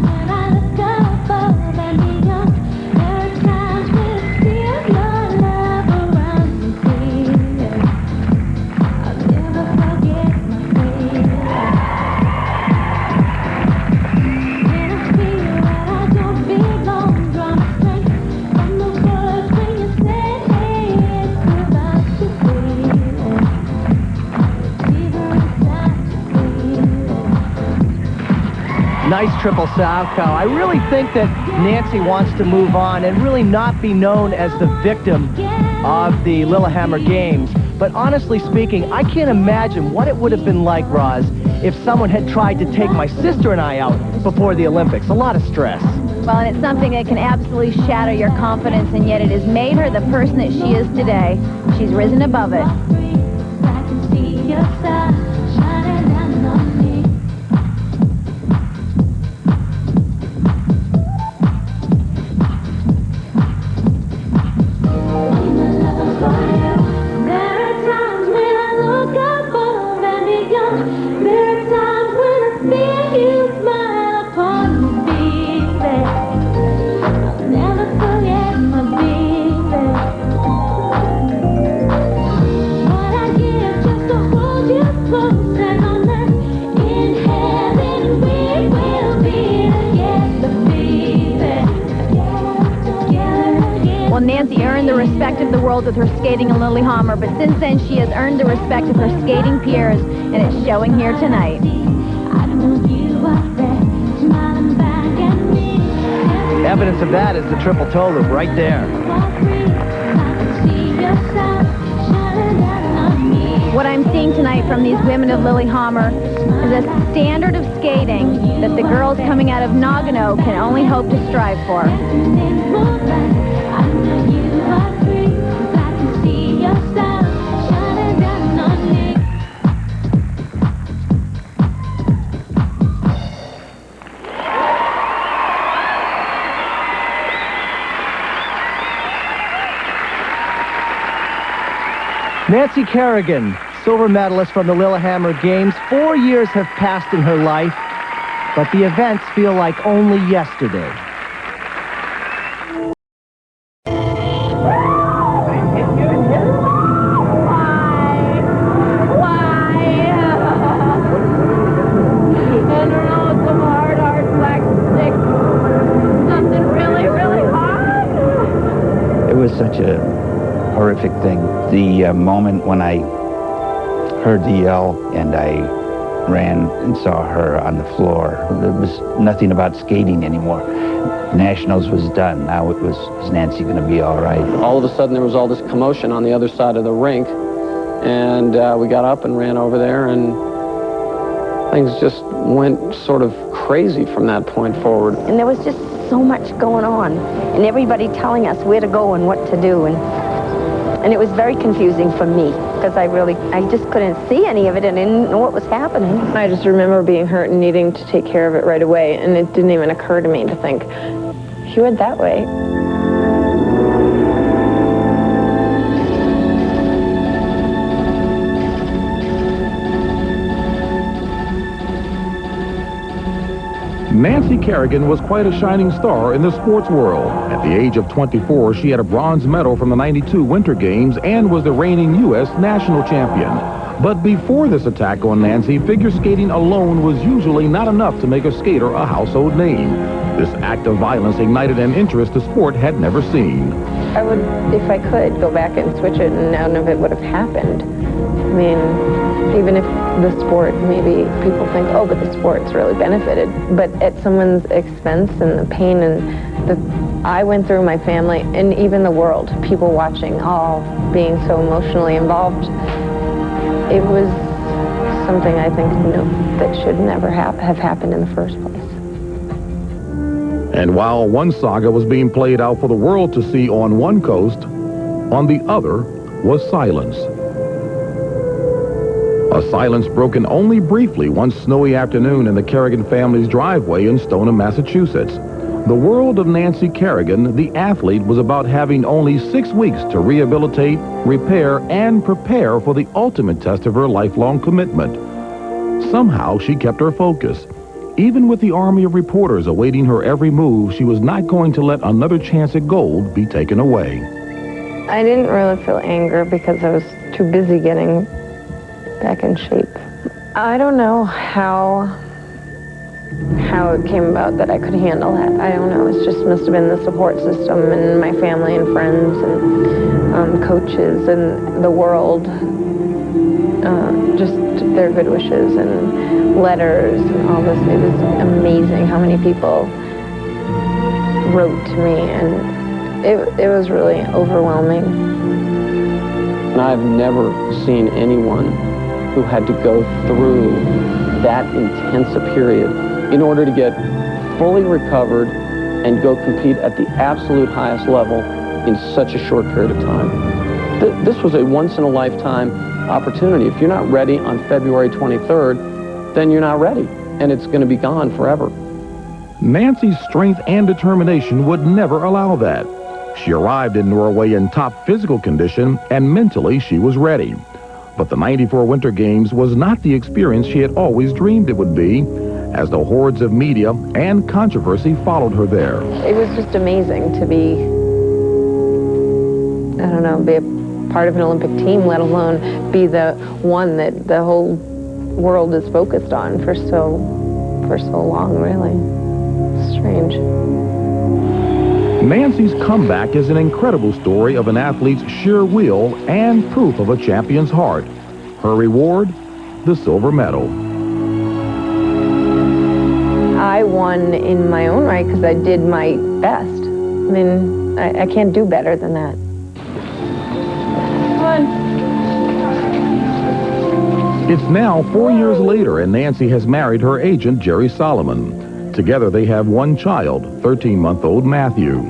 Nice triple Salchow. I really think that Nancy wants to move on and really not be known as the victim of the Lillehammer Games. But honestly speaking, I can't imagine what it would have been like, Roz, if someone had tried to take my sister and I out before the Olympics. A lot of stress. Well, and it's something that can absolutely shatter your confidence, and yet it has made her the person that she is today. She's risen above it. Nancy earned the respect of the world with her skating in Lillehammer, but since then she has earned the respect of her skating peers, and it's showing here tonight. Evidence of that is the triple toe loop right there. What I'm seeing tonight from these women of Lillehammer is a standard of skating that the girls coming out of Nagano can only hope to strive for. Nancy Kerrigan, silver medalist from the Lillehammer Games. 4 years have passed in her life, but the events feel like only yesterday. It was such a horrific thing. The moment when I heard the yell and I ran and saw her on the floor, there was nothing about skating anymore. Nationals was done. Now it was, is Nancy going to be all right? All of a sudden there was all this commotion on the other side of the rink, and we got up and ran over there, and things just went sort of crazy from that point forward. And there was just so much going on, and everybody telling us where to go and what to do, and it was very confusing for me, because I just couldn't see any of it and didn't know what was happening. I just remember being hurt and needing to take care of it right away, and it didn't even occur to me to think, he went that way. Nancy Kerrigan was quite a shining star in the sports world. At the age of 24, she had a bronze medal from the '92 Winter Games and was the reigning U.S. national champion. But before this attack on Nancy, figure skating alone was usually not enough to make a skater a household name. This act of violence ignited an interest the sport had never seen. I would, if I could, go back and switch it and none of it would have happened. I mean, even if the sport, maybe people think, oh, but the sport's really benefited. But at someone's expense and the pain and I went through, my family, and even the world, people watching, all being so emotionally involved, it was something I think that should never have happened in the first place. And while one saga was being played out for the world to see on one coast, on the other was silence. A silence broken only briefly one snowy afternoon in the Kerrigan family's driveway in Stoneham, Massachusetts. The world of Nancy Kerrigan, the athlete, was about having only 6 weeks to rehabilitate, repair, and prepare for the ultimate test of her lifelong commitment. Somehow she kept her focus. Even with the army of reporters awaiting her every move, she was not going to let another chance at gold be taken away. I didn't really feel anger because I was too busy getting back in shape. I don't know how it came about that I could handle that. I don't know. It just must have been the support system and my family and friends and coaches and the world. Just their good wishes and letters and all this. It was amazing how many people wrote to me, and it was really overwhelming. And I've never seen anyone who had to go through that intense a period in order to get fully recovered and go compete at the absolute highest level in such a short period of time. This was a once-in-a-lifetime opportunity. If you're not ready on February 23rd, then you're not ready, and it's going to be gone forever. Nancy's strength and determination would never allow that. She arrived in Norway in top physical condition, and mentally she was ready. But the '94 Winter Games was not the experience she had always dreamed it would be, as the hordes of media and controversy followed her there. It was just amazing to be, I don't know, be a part of an Olympic team, let alone be the one that the whole world is focused on for so long, really. It's strange. Nancy's comeback is an incredible story of an athlete's sheer will and proof of a champion's heart. Her reward, the silver medal. I won in my own right because I did my best. I mean, I can't do better than that. It's now 4 years later, and Nancy has married her agent, Jerry Solomon. Together they have one child, 13-month-old Matthew.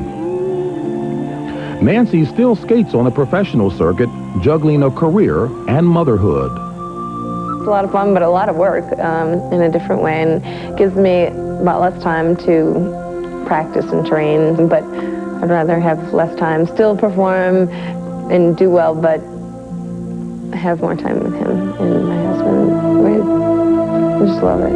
Nancy still skates on the professional circuit, juggling a career and motherhood. It's a lot of fun, but a lot of work in a different way, and gives me a lot less time to practice and train, but I'd rather have less time, still perform and do well, but have more time with him and my husband. I just love it.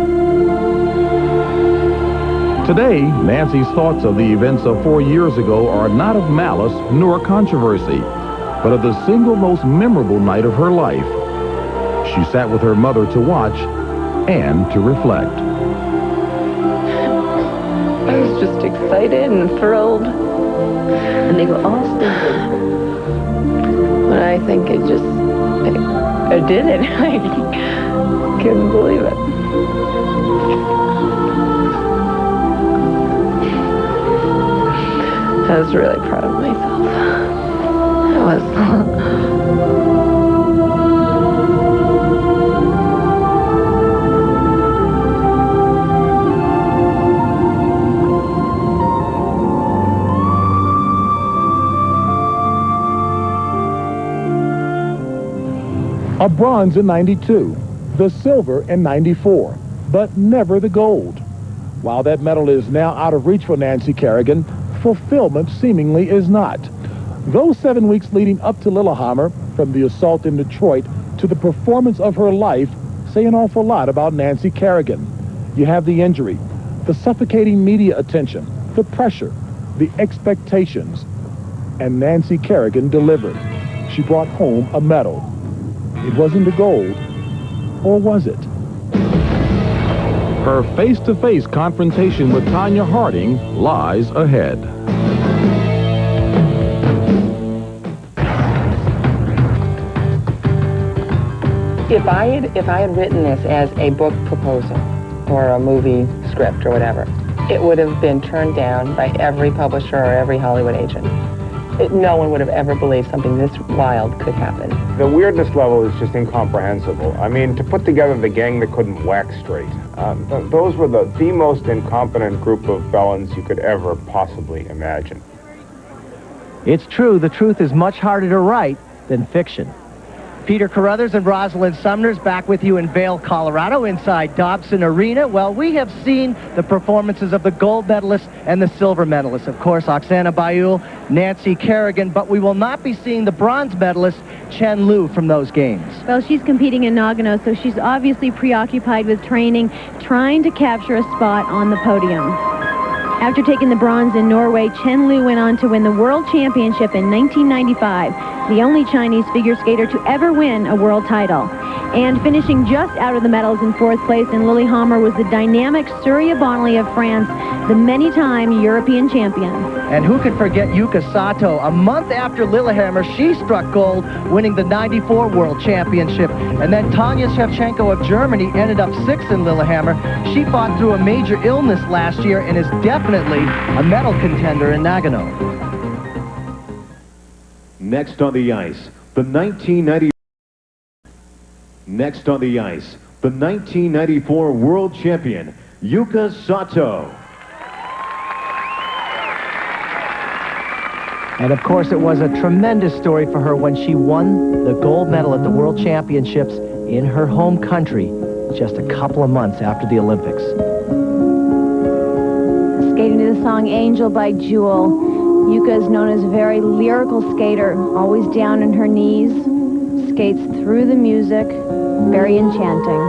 Today, Nancy's thoughts of the events of 4 years ago are not of malice nor controversy, but of the single most memorable night of her life. She sat with her mother to watch and to reflect. I was just excited and thrilled, and they were all stupid. But I think it just, I did it. I couldn't believe it. I was really proud of myself. I was. A bronze in '92, the silver in '94, but never the gold. While that medal is now out of reach for Nancy Kerrigan, fulfillment seemingly is not. Those 7 weeks leading up to Lillehammer, from the assault in Detroit to the performance of her life, say an awful lot about Nancy Kerrigan. You have the injury, the suffocating media attention, the pressure, the expectations, and Nancy Kerrigan delivered. She brought home a medal. It wasn't a gold, or was it? Her face-to-face confrontation with Tanya Harding lies ahead. If I had written this as a book proposal or a movie script or whatever, it would have been turned down by every publisher or every Hollywood agent. No one would have ever believed something this wild could happen. The weirdness level is just incomprehensible. I mean, to put together the gang that couldn't whack straight, those were the most incompetent group of felons you could ever possibly imagine. It's true, the truth is much harder to write than fiction. Peter Carruthers and Rosalind Sumner's back with you in Vail, Colorado, inside Dobson Arena. Well, we have seen the performances of the gold medalists and the silver medalists. Of course, Oksana Baiul, Nancy Kerrigan, but we will not be seeing the bronze medalist, Chen Lu, from those games. Well, she's competing in Nagano, so she's obviously preoccupied with training, trying to capture a spot on the podium. After taking the bronze in Norway, Chen Lu went on to win the World Championship in 1995, the only Chinese figure skater to ever win a world title. And finishing just out of the medals in fourth place in Lillehammer was the dynamic Surya Bonnelly of France, the many-time European champion. And who could forget Yuka Sato? A month after Lillehammer, she struck gold, winning the '94 World Championship. And then Tanya Shevchenko of Germany ended up sixth in Lillehammer. She fought through a major illness last year and is definitely a medal contender in Nagano. Next on the ice, the 1994 world champion, Yuka Sato. And of course, it was a tremendous story for her when she won the gold medal at the World Championships in her home country just a couple of months after the Olympics. Skating to the song Angel by Jewel, Yuka is known as a very lyrical skater, always down on her knees, skates through the music, very enchanting.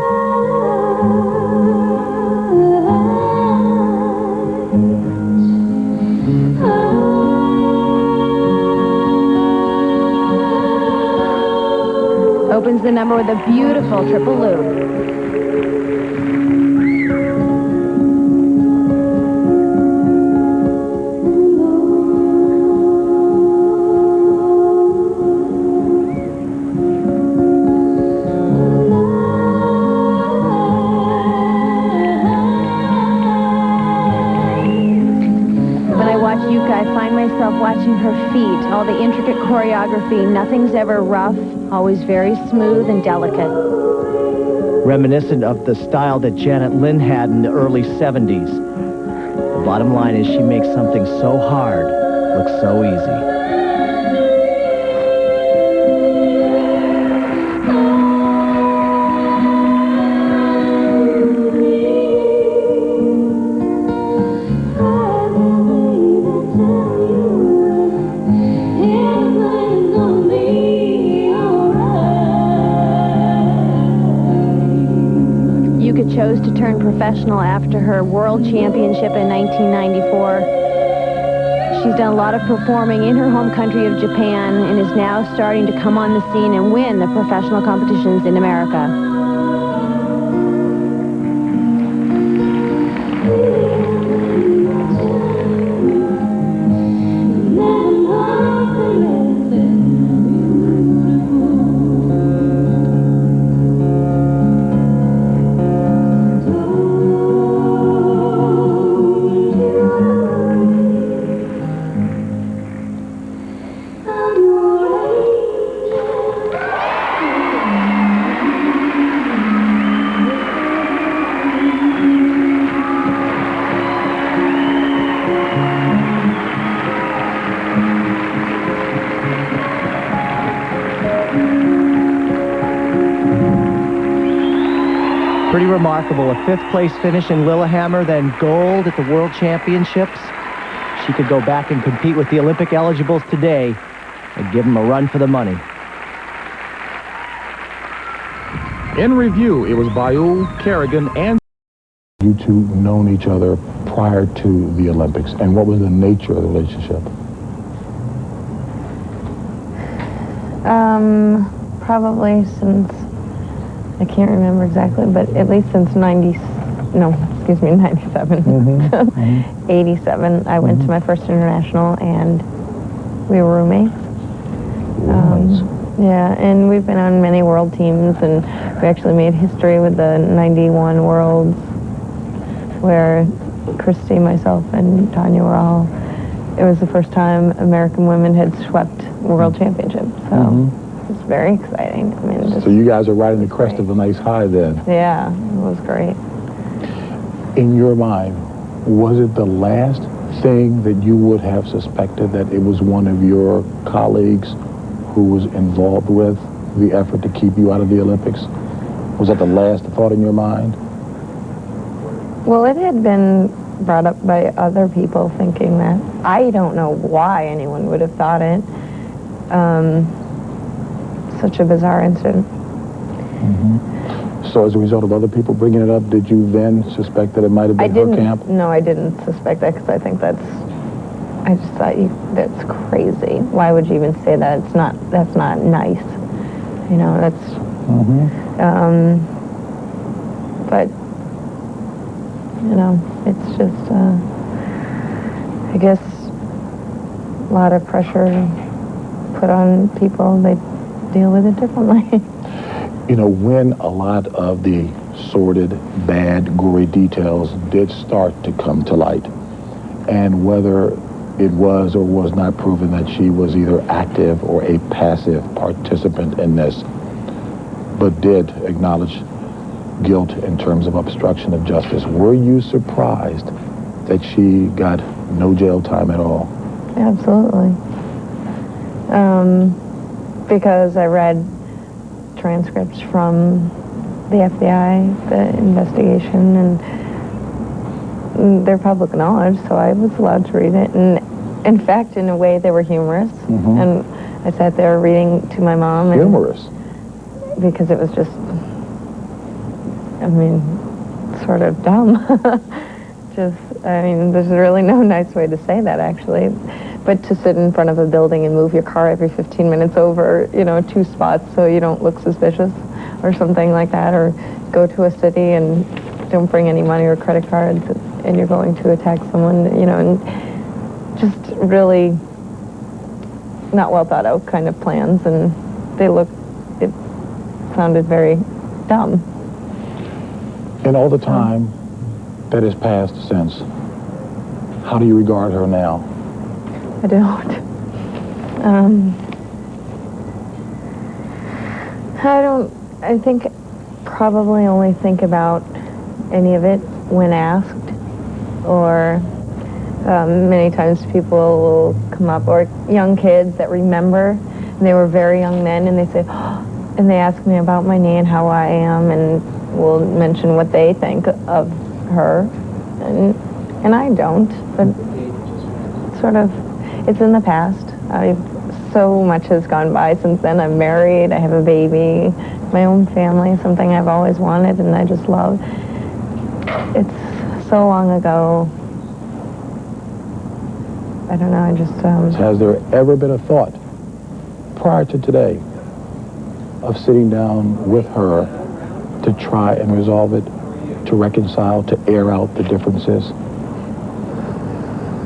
Opens the number with a beautiful triple loop. Watching her feet, all the intricate choreography, nothing's ever rough, always very smooth and delicate. Reminiscent of the style that Janet Lynn had in the early 70s. The bottom line is she makes something so hard look so easy. Chose to turn professional after her world championship in 1994. She's done a lot of performing in her home country of Japan and is now starting to come on the scene and win the professional competitions in America. Pretty remarkable. A fifth place finish in Lillehammer, then gold at the World Championships. She could go back and compete with the Olympic eligibles today and give them a run for the money. In review, it was Baiul, Kerrigan, and... You two known each other prior to the Olympics, and what was the nature of the relationship? Probably since, I can't remember exactly, but at least since 96, no, excuse me, 97. 87, I went to my first international, and we were roommates. Yeah, and we've been on many world teams, and we actually made history with the 91 Worlds, where Christy, myself, and Tanya were all, it was the first time American women had swept World Championships, so it was very exciting. I mean, just, So you guys are riding the crest of a nice high then. yeah, it was great. In your mind, was it the last thing that you would have suspected that it was one of your colleagues who was involved with the effort to keep you out of the Olympics? Was that the last thought in your mind? Well, it had been brought up by other people thinking that. I don't know why anyone would have thought it. Such a bizarre incident. So as a result of other people bringing it up, did you then suspect that it might have been her camp? No, I didn't suspect that because I think I just thought that's crazy. Why would you even say that? That's not nice. You know, that's, but, you know, it's just, I guess, a lot of pressure put on people. They deal with it differently. You know, when a lot of the sordid, bad, gory details did start to come to light, and whether it was or was not proven that she was either active or a passive participant in this, but did acknowledge guilt in terms of obstruction of justice, were you surprised that she got no jail time at all? Absolutely. Because I read transcripts from the FBI, the investigation, and they're public knowledge, so I was allowed to read it. And in fact, in a way, they were humorous. And I sat there reading to my mom. And humorous? Because it was just, I mean, sort of dumb. I mean, there's really no nice way to say that, actually. But to sit in front of a building and move your car every 15 minutes over, 2 spots so you don't look suspicious or something like that, or go to a city and don't bring any money or credit cards and you're going to attack someone, and just really not well thought out kind of plans, and it sounded very dumb. In all the time that has passed since, how do you regard her now? I don't. I think probably only think about any of it when asked, or many times people will come up, or young kids that remember, and they were very young then, and they say, and they ask me about my knee and how I am, and will mention what they think of her, and I don't, but sort of, it's in the past. So much has gone by since then. I'm married, I have a baby, my own family, something I've always wanted and I just love. It's so long ago. I don't know, I just... Has there ever been a thought, prior to today, of sitting down with her to try and resolve it, to reconcile, to air out the differences?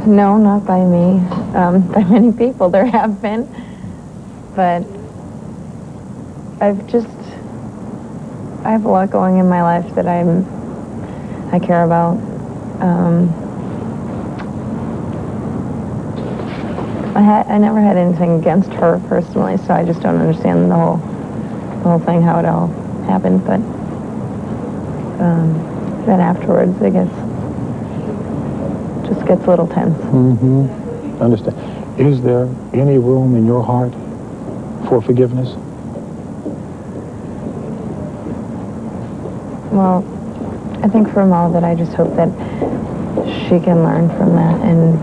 No, not by me. By many people there have been. But I have a lot going in my life that I care about. I never had anything against her personally, so I just don't understand the whole thing, how it all happened. But then afterwards, it just gets a little tense. Understand. Is there any room in your heart for forgiveness? Well, I think from all that, I just hope that she can learn from that and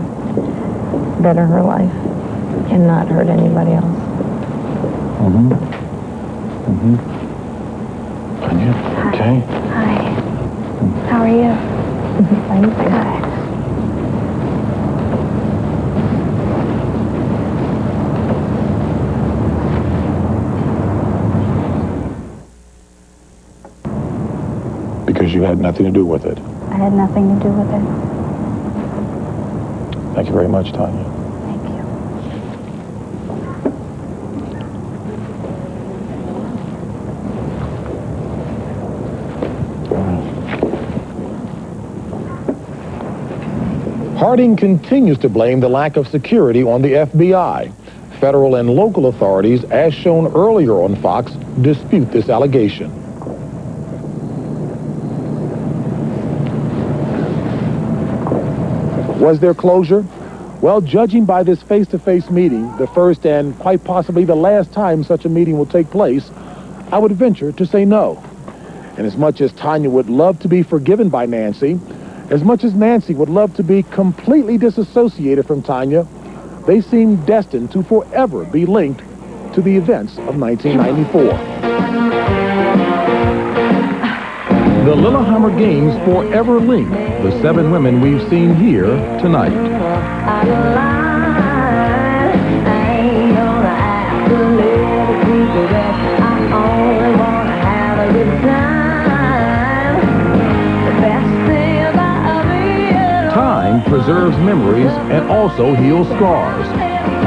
better her life and not hurt anybody else. Anya, okay. Hi. How are you? Fine, thanks. Hi. Because you had nothing to do with it. I had nothing to do with it. Thank you very much, Tanya. Thank you. Harding continues to blame the lack of security on the FBI. Federal and local authorities, as shown earlier on Fox, dispute this allegation. Was there closure? Well, judging by this face-to-face meeting, the first and quite possibly the last time such a meeting will take place, I would venture to say no. And as much as Tanya would love to be forgiven by Nancy, as much as Nancy would love to be completely disassociated from Tanya, they seem destined to forever be linked to the events of 1994. The Lillehammer Games forever link the 7 women we've seen here tonight. Time preserves memories and also heals scars.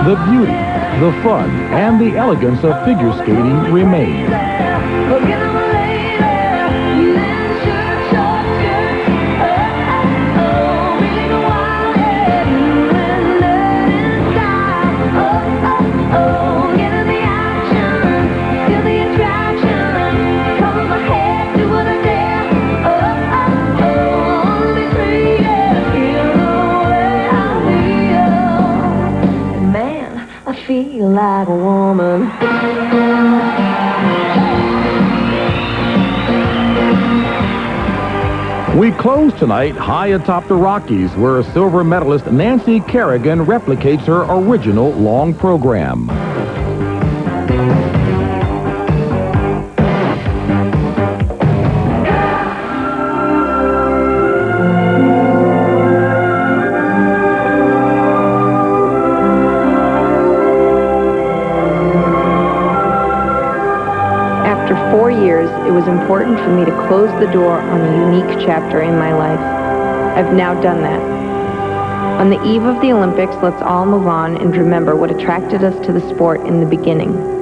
The beauty, the fun, and the elegance of figure skating remain. Feel like a woman. We close tonight high atop the Rockies, where silver medalist Nancy Kerrigan replicates her original long program. After 4 years, it was important for me to close the door on a unique chapter in my life. I've now done that. On the eve of the Olympics, let's all move on and remember what attracted us to the sport in the beginning.